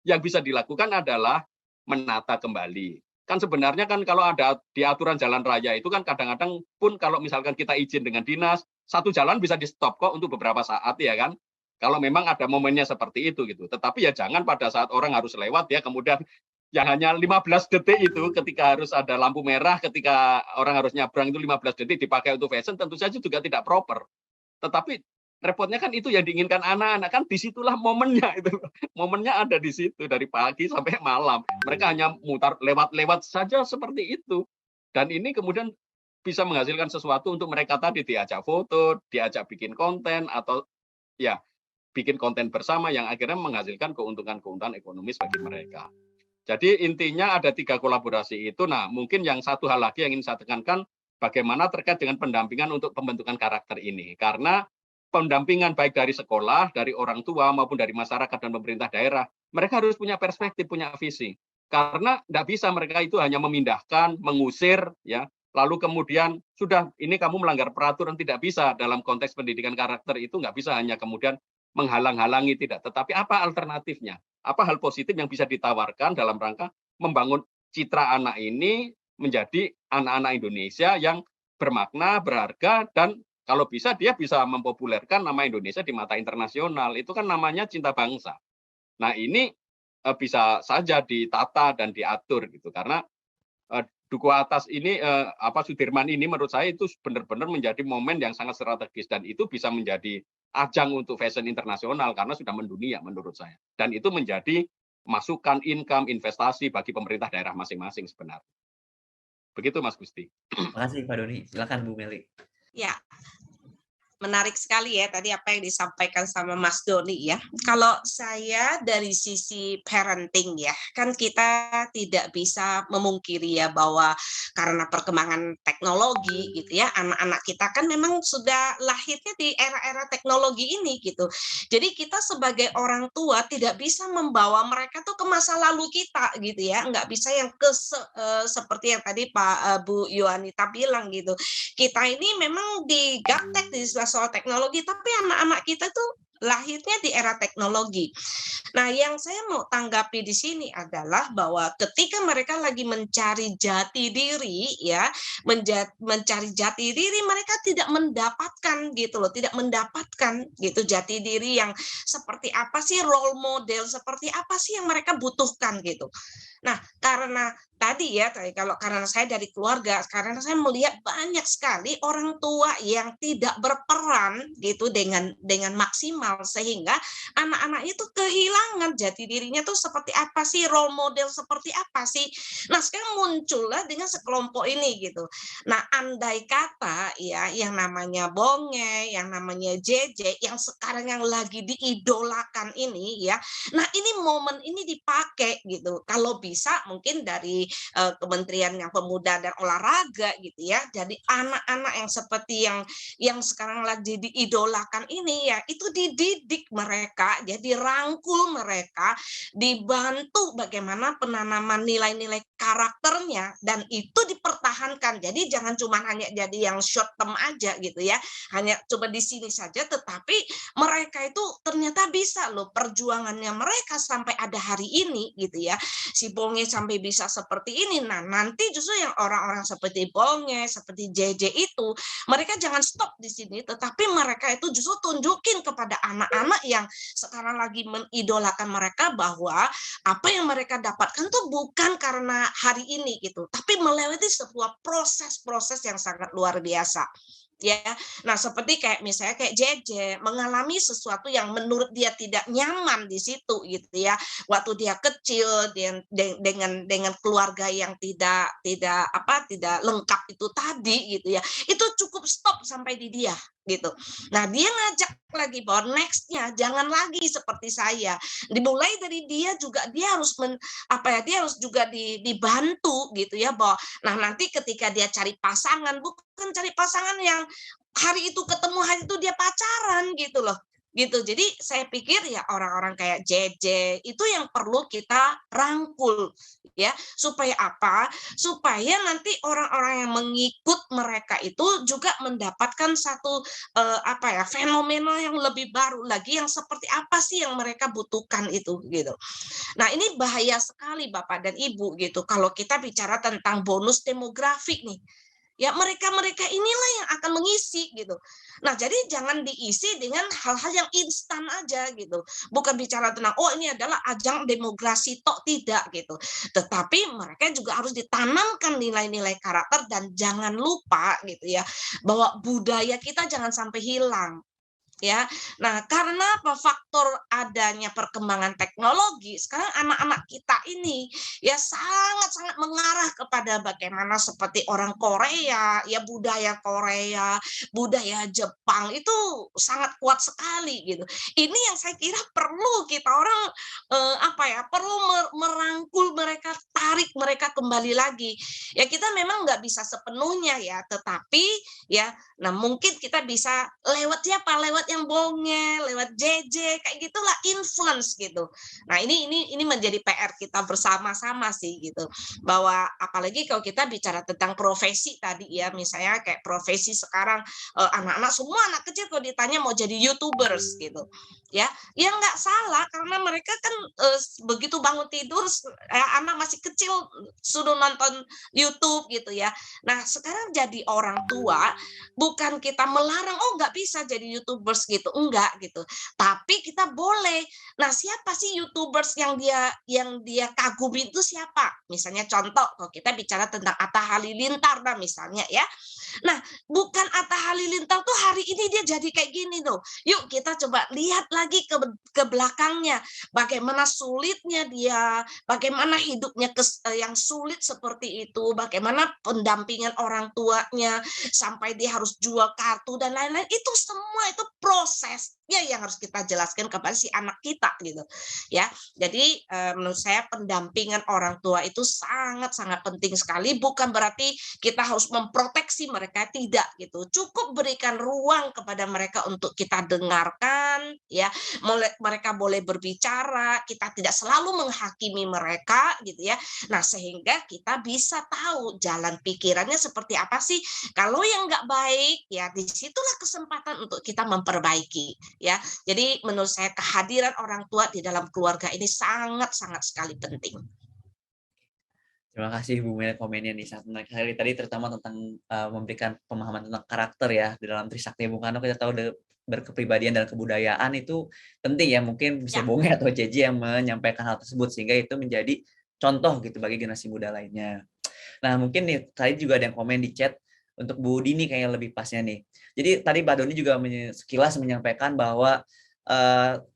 Yang bisa dilakukan adalah menata kembali. Kan sebenarnya kan kalau ada di aturan jalan raya itu kan kadang-kadang pun kalau misalkan kita izin dengan dinas, satu jalan bisa di stop kok untuk beberapa saat ya kan. Kalau memang ada momennya seperti itu gitu. Tetapi ya jangan pada saat orang harus lewat ya kemudian yang hanya 15 detik itu ketika harus ada lampu merah, ketika orang harus nyabrang itu 15 detik dipakai untuk fashion, tentu saja juga tidak proper. Tetapi repotnya kan itu yang diinginkan anak-anak, kan disitulah momennya itu. Momennya ada di situ dari pagi sampai malam. Mereka hanya mutar lewat-lewat saja seperti itu. Dan ini kemudian bisa menghasilkan sesuatu untuk mereka tadi, diajak foto, diajak bikin konten, atau ya bikin konten bersama yang akhirnya menghasilkan keuntungan-keuntungan ekonomis bagi mereka. Jadi intinya ada 3 kolaborasi itu. Nah, mungkin yang satu hal lagi yang ingin saya tekankan, bagaimana terkait dengan pendampingan untuk pembentukan karakter ini. Karena pendampingan baik dari sekolah, dari orang tua, maupun dari masyarakat dan pemerintah daerah, mereka harus punya perspektif, punya visi. Karena tidak bisa mereka itu hanya memindahkan, mengusir, ya, lalu kemudian sudah ini kamu melanggar peraturan, tidak bisa. Dalam konteks pendidikan karakter itu nggak bisa hanya kemudian menghalang-halangi, tidak. Tetapi apa alternatifnya? Apa hal positif yang bisa ditawarkan dalam rangka membangun citra anak ini menjadi anak-anak Indonesia yang bermakna, berharga, dan kalau bisa dia bisa mempopulerkan nama Indonesia di mata internasional. Itu kan namanya cinta bangsa. Nah, ini bisa saja ditata dan diatur gitu, karena Duku Atas ini Sudirman ini menurut saya itu benar-benar menjadi momen yang sangat strategis, dan itu bisa menjadi ajang untuk fashion internasional karena sudah mendunia menurut saya, dan itu menjadi masukan income investasi bagi pemerintah daerah masing-masing sebenarnya. Begitu Mas Gusti. Terima kasih Pak Doni. Silakan Bu Meli. Ya, menarik sekali ya tadi apa yang disampaikan sama Mas Doni ya. Kalau saya dari sisi parenting ya, kan kita tidak bisa memungkiri ya bahwa karena perkembangan teknologi gitu ya, anak-anak kita kan memang sudah lahirnya di era-era teknologi ini gitu. Jadi kita sebagai orang tua tidak bisa membawa mereka tuh ke masa lalu kita gitu ya, nggak bisa yang seperti yang tadi Bu Yohanita bilang gitu. Kita ini memang digaptek di soal teknologi, tapi anak-anak kita tuh lahirnya di era teknologi. Nah, yang saya mau tanggapi di sini adalah bahwa ketika mereka lagi mencari jati diri, ya, mencari jati diri, mereka tidak mendapatkan gitu loh, tidak mendapatkan gitu jati diri yang seperti apa sih, role model seperti apa sih yang mereka butuhkan gitu. Nah, karena tadi ya, karena saya dari keluarga, karena saya melihat banyak sekali orang tua yang tidak berperan gitu dengan maksimal, sehingga anak-anak itu kehilangan jati dirinya tuh seperti apa sih, role model seperti apa sih. Nah, sekarang muncullah dengan sekelompok ini gitu. Nah, andai kata ya yang namanya Bonge, yang namanya JJ, yang sekarang yang lagi diidolakan ini ya, nah ini momen ini dipakai gitu. Kalau bisa mungkin dari Kementerian yang Pemuda dan Olahraga gitu ya. Jadi anak-anak yang seperti yang sekarang lagi diidolakan ini ya, itu dididik mereka, jadi rangkul mereka, dibantu bagaimana penanaman nilai-nilai karakternya, dan itu dipertahankan. Jadi jangan cuma hanya jadi yang short term aja gitu ya, hanya coba di sini saja, tetapi mereka itu ternyata bisa loh perjuangannya mereka sampai ada hari ini gitu ya. Si Bonge sampai bisa seperti ini. Nah, nanti justru yang orang-orang seperti Bonge, seperti JJ itu, mereka jangan stop di sini, tetapi mereka itu justru tunjukin kepada anak-anak yang sekarang lagi mengidolakan mereka bahwa apa yang mereka dapatkan tuh bukan karena hari ini gitu, tapi melewati sebuah proses-proses yang sangat luar biasa. Ya, nah seperti kayak misalnya kayak JJ mengalami sesuatu yang menurut dia tidak nyaman di situ gitu ya, waktu dia kecil dengan keluarga yang tidak lengkap itu tadi gitu ya, itu cukup stop sampai di dia gitu. Nah, dia ngajak lagi bahwa nextnya jangan lagi seperti saya. Dimulai dari dia juga, dia harus dia harus juga dibantu gitu ya, bahwa nah nanti ketika dia cari pasangan, bukan cari pasangan yang hari itu ketemu, hari itu dia pacaran gitu loh. Gitu. Jadi saya pikir ya orang-orang kayak JJ itu yang perlu kita rangkul ya, supaya apa? Supaya nanti orang-orang yang mengikut mereka itu juga mendapatkan satu fenomena yang lebih baru lagi, yang seperti apa sih yang mereka butuhkan itu gitu. Nah, ini bahaya sekali Bapak dan Ibu gitu kalau kita bicara tentang bonus demografi nih. Ya, mereka-mereka inilah yang akan mengisi gitu. Nah, jadi jangan diisi dengan hal-hal yang instan aja gitu. Bukan bicara tentang ini adalah ajang demografi tok, tidak gitu. Tetapi mereka juga harus ditanamkan nilai-nilai karakter, dan jangan lupa gitu ya bahwa budaya kita jangan sampai hilang. ya. Nah, karena apa? Faktor adanya perkembangan teknologi, sekarang anak-anak kita ini ya sangat-sangat mengarah kepada bagaimana seperti orang Korea, ya budaya Korea, budaya Jepang itu sangat kuat sekali gitu. Ini yang saya kira perlu kita orang perlu merangkul mereka, tarik mereka kembali lagi. Ya kita memang nggak bisa sepenuhnya ya, tetapi ya, nah mungkin kita bisa lewat siapa? Lewat yang bongel, lewat JJ, kayak gitulah, influence gitu. Nah ini menjadi PR kita bersama-sama sih gitu. Bahwa apalagi kalau kita bicara tentang profesi tadi ya, misalnya kayak profesi sekarang anak-anak, semua anak kecil kalau ditanya mau jadi YouTubers gitu. Ya nggak salah, karena mereka kan begitu bangun tidur, anak masih kecil suruh nonton YouTube gitu ya. Nah sekarang jadi orang tua, bukan kita melarang, oh nggak bisa jadi YouTubers gitu, enggak gitu. Tapi kita boleh. Nah siapa sih YouTubers yang dia kagumi itu siapa? Misalnya contoh, kalau kita bicara tentang Atta Halilintar nah misalnya ya. Nah bukan Atta Halilintar tuh hari ini dia jadi kayak gini loh. Yuk kita coba lihat lagi ke belakangnya, bagaimana sulitnya dia, bagaimana hidupnya yang sulit seperti itu, bagaimana pendampingan orang tuanya sampai dia harus jual kartu dan lain-lain. Itu semua itu prosesnya yang harus kita jelaskan kepada si anak kita gitu ya. Jadi menurut saya pendampingan orang tua itu sangat-sangat penting sekali. Bukan berarti kita harus memproteksi mereka, tidak gitu. Cukup berikan ruang kepada mereka untuk kita dengarkan ya. Mereka boleh berbicara, kita tidak selalu menghakimi mereka gitu ya. Nah sehingga kita bisa tahu jalan pikirannya seperti apa sih. Kalau yang nggak baik ya disitulah kesempatan untuk kita memperbaiki ya. Jadi menurut saya kehadiran orang tua di dalam keluarga ini sangat-sangat sekali penting. Terima kasih Bu Mel komennya nih, sangat menarik sekali tadi, terutama tentang memberikan pemahaman tentang karakter ya. Di dalam Trisakti Bung Karno kita tahu berkepribadian dan kebudayaan itu penting ya, mungkin bisa Bonge atau JJ yang menyampaikan hal tersebut sehingga itu menjadi contoh gitu bagi generasi muda lainnya. Nah mungkin nih tadi juga ada yang komen di chat untuk Bu Dini kayaknya lebih pasnya nih. Jadi tadi Mbak Doni juga sekilas menyampaikan bahwa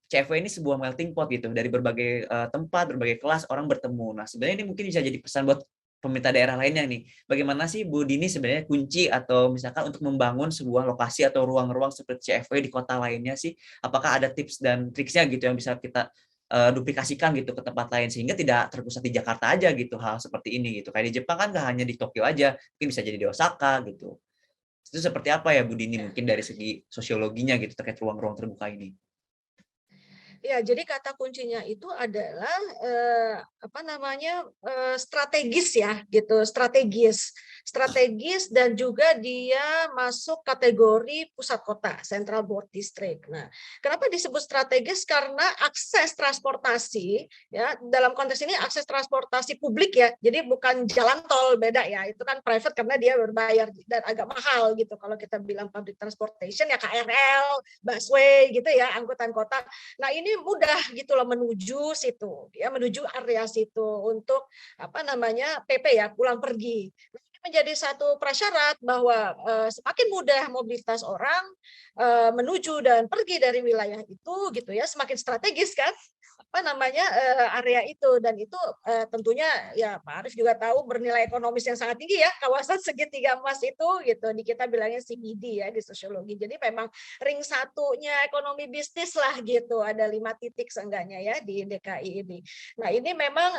CFW ini sebuah melting pot gitu, dari berbagai tempat, berbagai kelas orang bertemu. Nah sebenarnya ini mungkin bisa jadi pesan buat pemerintah daerah lainnya nih. Bagaimana sih Bu Dini sebenarnya kunci atau misalkan untuk membangun sebuah lokasi atau ruang-ruang seperti CFW di kota lainnya sih? Apakah ada tips dan triksnya gitu yang bisa kita duplikasikan gitu ke tempat lain sehingga tidak terpusat di Jakarta aja gitu hal seperti ini gitu. Kayak di Jepang kan nggak hanya di Tokyo aja, mungkin bisa jadi di Osaka gitu. Itu seperti apa ya Bu Dini mungkin dari segi sosiologinya gitu terkait ruang-ruang terbuka ini? Ya, jadi kata kuncinya itu adalah strategis ya, gitu, strategis dan juga dia masuk kategori pusat kota, Central Board District. Nah, kenapa disebut strategis? Karena akses transportasi ya, dalam konteks ini akses transportasi publik ya, jadi bukan jalan tol, beda ya, itu kan private karena dia berbayar dan agak mahal gitu. Kalau kita bilang public transportation ya KRL, busway gitu ya, angkutan kota. Nah ini mudah gitu loh menuju situ ya, menuju area situ untuk PP ya, pulang pergi. Ini menjadi satu prasyarat bahwa semakin mudah mobilitas orang menuju dan pergi dari wilayah itu gitu ya, semakin strategis kan area itu, dan itu tentunya ya Pak Arief juga tahu bernilai ekonomis yang sangat tinggi ya, kawasan segitiga emas itu gitu, di kita bilangnya CBD ya di sosiologi. Jadi memang ring satunya ekonomi bisnis lah gitu, ada 5 titik seenggaknya ya di DKI ini. Nah ini memang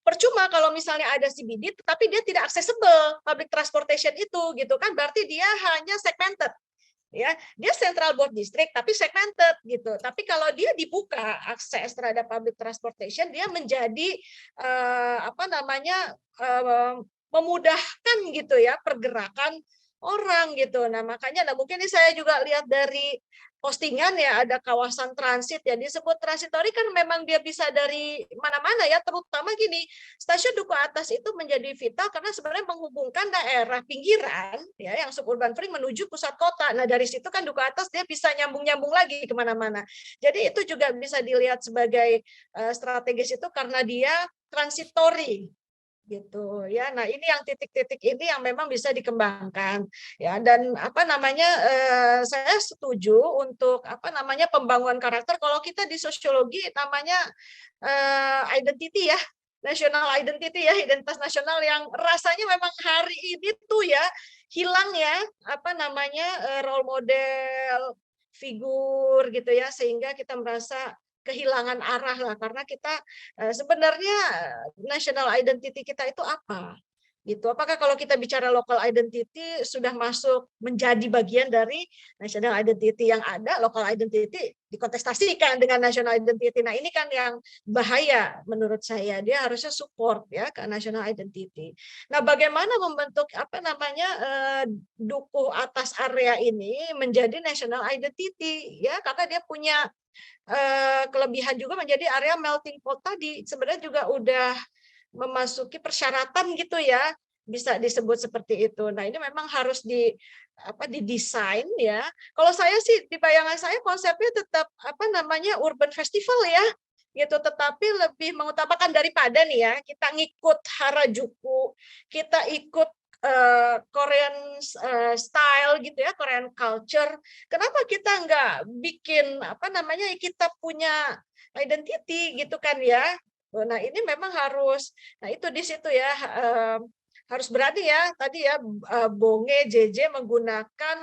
percuma kalau misalnya ada CBD tetapi dia tidak accessible public transportation itu gitu kan, berarti dia hanya segmented. Ya, dia Central Board District tapi segmented gitu. Tapi kalau dia dibuka akses terhadap public transportation, dia menjadi memudahkan gitu ya pergerakan orang gitu. Nah, makanya mungkin ini saya juga lihat dari postingan ya, ada kawasan transit ya, disebut transitori kan memang dia bisa dari mana-mana ya, terutama gini, stasiun Duku Atas itu menjadi vital karena sebenarnya menghubungkan daerah pinggiran ya yang suburban free menuju pusat kota. Nah dari situ kan Duku Atas dia bisa nyambung-nyambung lagi kemana-mana. Jadi itu juga bisa dilihat sebagai strategis itu karena dia transitori. gitu ya. Nah, ini yang titik-titik ini yang memang bisa dikembangkan ya. Dan apa namanya, saya setuju untuk apa namanya pembangunan karakter. Kalau kita di sosiologi namanya identity ya, national identity ya, identitas nasional yang rasanya memang hari ini tuh ya hilang ya, apa namanya, role model, figur gitu ya, sehingga kita merasa kehilangan arah lah, karena kita sebenarnya national identity kita itu apa? Gitu. Apakah kalau kita bicara local identity sudah masuk menjadi bagian dari national identity yang ada, local identity dikontestasikan dengan national identity. Nah, ini kan yang bahaya menurut saya. Dia harusnya support ya ke national identity. Nah, bagaimana membentuk apa namanya dukuh atas area ini menjadi national identity ya, karena dia punya kelebihan juga menjadi area melting pot tadi. Sebenarnya juga udah memasuki persyaratan gitu ya, bisa disebut seperti itu. Nah, ini memang harus didesain ya. Kalau saya sih di bayangan saya konsepnya tetap apa namanya urban festival ya, gitu. Tetapi lebih mengutamakan daripada nih ya kita ngikut Harajuku, kita ikut Korean style gitu ya, Korean culture. Kenapa kita nggak bikin apa namanya kita punya identity gitu kan ya? Nah, ini memang harus, nah itu di situ ya, harus berani ya. Tadi ya Bonge, JJ menggunakan,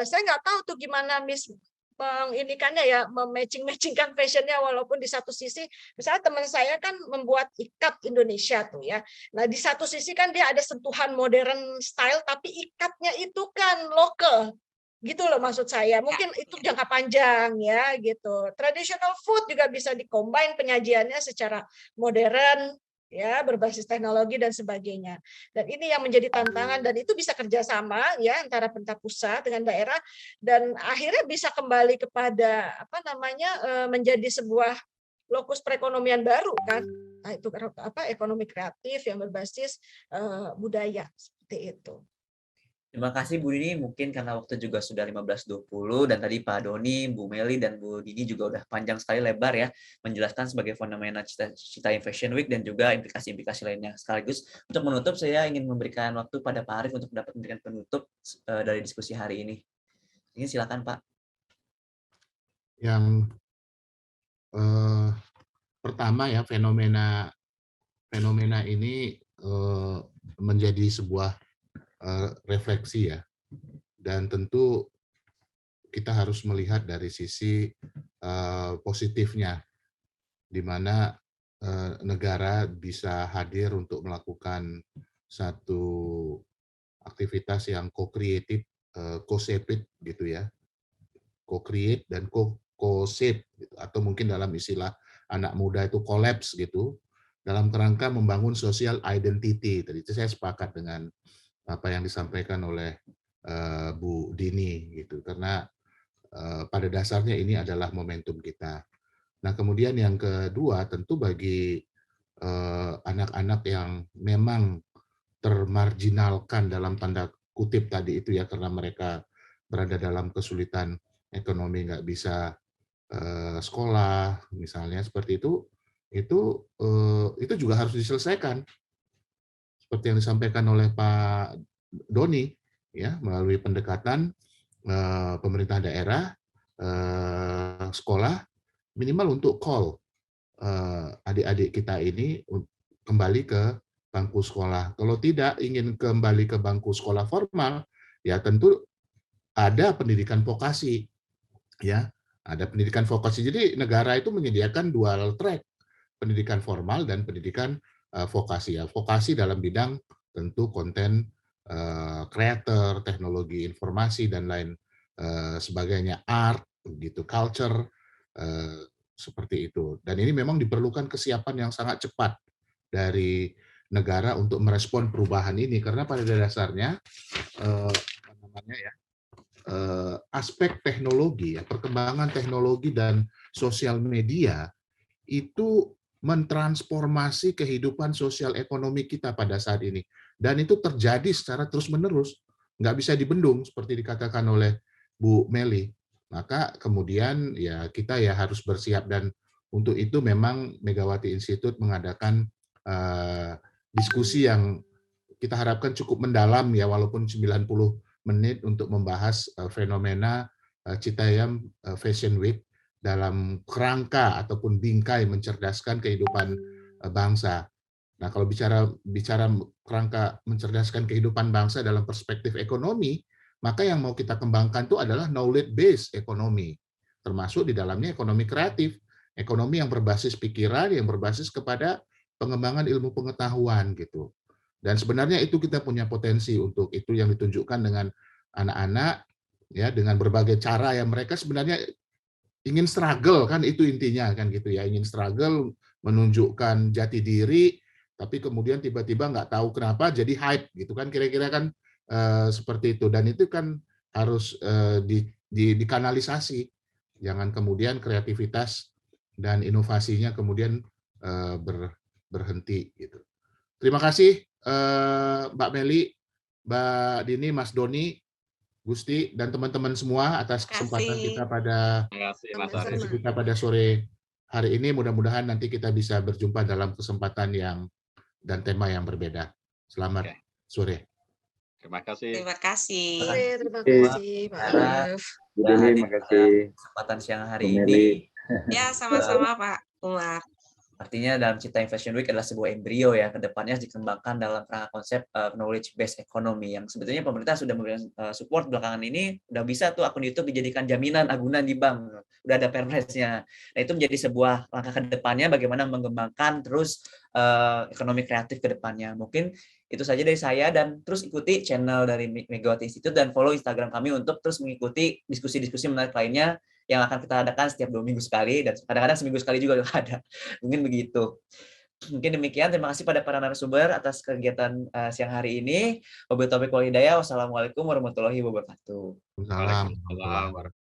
saya nggak tahu tuh gimana Miss menginikannya ya, mematching-matchingkan fashionnya, walaupun di satu sisi, misalnya teman saya kan membuat ikat Indonesia tuh ya. Nah, di satu sisi kan dia ada sentuhan modern style, tapi ikatnya itu kan lokal. Gitu loh maksud saya. Mungkin itu jangka panjang ya gitu. Traditional food juga bisa dikombin penyajiannya secara modern ya, berbasis teknologi dan sebagainya. Dan ini yang menjadi tantangan, dan itu bisa kerjasama ya antara pemerintah pusat dengan daerah, dan akhirnya bisa kembali kepada apa namanya menjadi sebuah lokus perekonomian baru kan. Nah, itu apa ekonomi kreatif yang berbasis budaya seperti itu. Terima kasih Bu Dini, mungkin karena waktu juga sudah 15.20 dan tadi Pak Doni, Bu Meli, dan Bu Dini juga udah panjang sekali lebar ya menjelaskan sebagai fenomena Citaim Fashion Week dan juga implikasi-implikasi lainnya. Sekaligus untuk menutup saya ingin memberikan waktu pada Pak Arif untuk dapat memberikan penutup dari diskusi hari ini. Ini silakan Pak. Yang pertama ya, fenomena ini menjadi sebuah refleksi ya, dan tentu kita harus melihat dari sisi positifnya, di mana negara bisa hadir untuk melakukan satu aktivitas yang co-creative, co-shaped gitu ya, co-create dan co-shape gitu. Atau mungkin dalam istilah anak muda itu collapse gitu, dalam kerangka membangun social identity. Tadi itu saya sepakat dengan apa yang disampaikan oleh Bu Dini gitu, karena pada dasarnya ini adalah momentum kita. Nah, kemudian yang kedua tentu bagi anak-anak yang memang termarginalkan dalam tanda kutip tadi itu ya, karena mereka berada dalam kesulitan ekonomi, nggak bisa sekolah misalnya seperti itu juga harus diselesaikan. Seperti yang disampaikan oleh Pak Doni, ya, melalui pendekatan pemerintah daerah, sekolah, minimal untuk call adik-adik kita ini kembali ke bangku sekolah. Kalau tidak ingin kembali ke bangku sekolah formal, ya tentu ada pendidikan vokasi, ya, ada pendidikan vokasi. Jadi negara itu menyediakan dual track, pendidikan formal dan pendidikan vokasi ya. Vokasi dalam bidang tentu konten creator, teknologi informasi dan lain sebagainya, art, gitu, culture, seperti itu. Dan ini memang diperlukan kesiapan yang sangat cepat dari negara untuk merespon perubahan ini, karena pada dasarnya aspek teknologi, ya, perkembangan teknologi dan sosial media itu mentransformasi kehidupan sosial ekonomi kita pada saat ini. Dan itu terjadi secara terus-menerus, nggak bisa dibendung seperti dikatakan oleh Bu Meli. Maka kemudian ya kita ya harus bersiap, dan untuk itu memang Megawati Institute mengadakan diskusi yang kita harapkan cukup mendalam ya, walaupun 90 menit untuk membahas fenomena Citayam Fashion Week dalam kerangka ataupun bingkai mencerdaskan kehidupan bangsa. Nah, kalau bicara kerangka mencerdaskan kehidupan bangsa dalam perspektif ekonomi, maka yang mau kita kembangkan itu adalah knowledge based ekonomi, termasuk di dalamnya ekonomi kreatif, ekonomi yang berbasis pikiran, yang berbasis kepada pengembangan ilmu pengetahuan gitu. Dan sebenarnya itu kita punya potensi untuk itu, yang ditunjukkan dengan anak-anak ya, dengan berbagai cara yang mereka sebenarnya ingin struggle, kan itu intinya kan gitu ya, ingin struggle menunjukkan jati diri, tapi kemudian tiba-tiba nggak tahu kenapa jadi hype gitu kan, kira-kira kan seperti itu. Dan itu kan harus dikanalisasi, jangan kemudian kreativitas dan inovasinya kemudian berhenti gitu. Terima kasih Mbak Meli, Mbak Dini, Mas Doni, Gusti, dan teman-teman semua atas kesempatan kita pada diskusi kita pada sore hari ini. Mudah-mudahan nanti kita bisa berjumpa dalam kesempatan dan tema yang berbeda. Selamat sore. Terima kasih. Terima kasih. Terima kasih, Pak Arif. Terima kasih kesempatan siang hari ini. Ya, sama-sama Pak Umar. Artinya dalam Citayam Fashion Week adalah sebuah embrio ya, kedepannya harus dikembangkan dalam rangka konsep knowledge based economy yang sebetulnya pemerintah sudah memberikan support belakangan ini, udah bisa tuh akun YouTube dijadikan jaminan agunan di bank, udah ada perpresnya. Nah, itu menjadi sebuah langkah kedepannya bagaimana mengembangkan terus ekonomi kreatif kedepannya. Mungkin itu saja dari saya, dan terus ikuti channel dari Megawati Institute dan follow Instagram kami untuk terus mengikuti diskusi-diskusi menarik lainnya yang akan kita adakan setiap 2 minggu sekali, dan kadang-kadang seminggu sekali juga ada. Mungkin begitu. Mungkin demikian. Terima kasih pada para narasumber atas kegiatan siang hari ini. Wabillahi taufiq wal hidayah. Wassalamualaikum warahmatullahi wabarakatuh. Waalaikumsalam.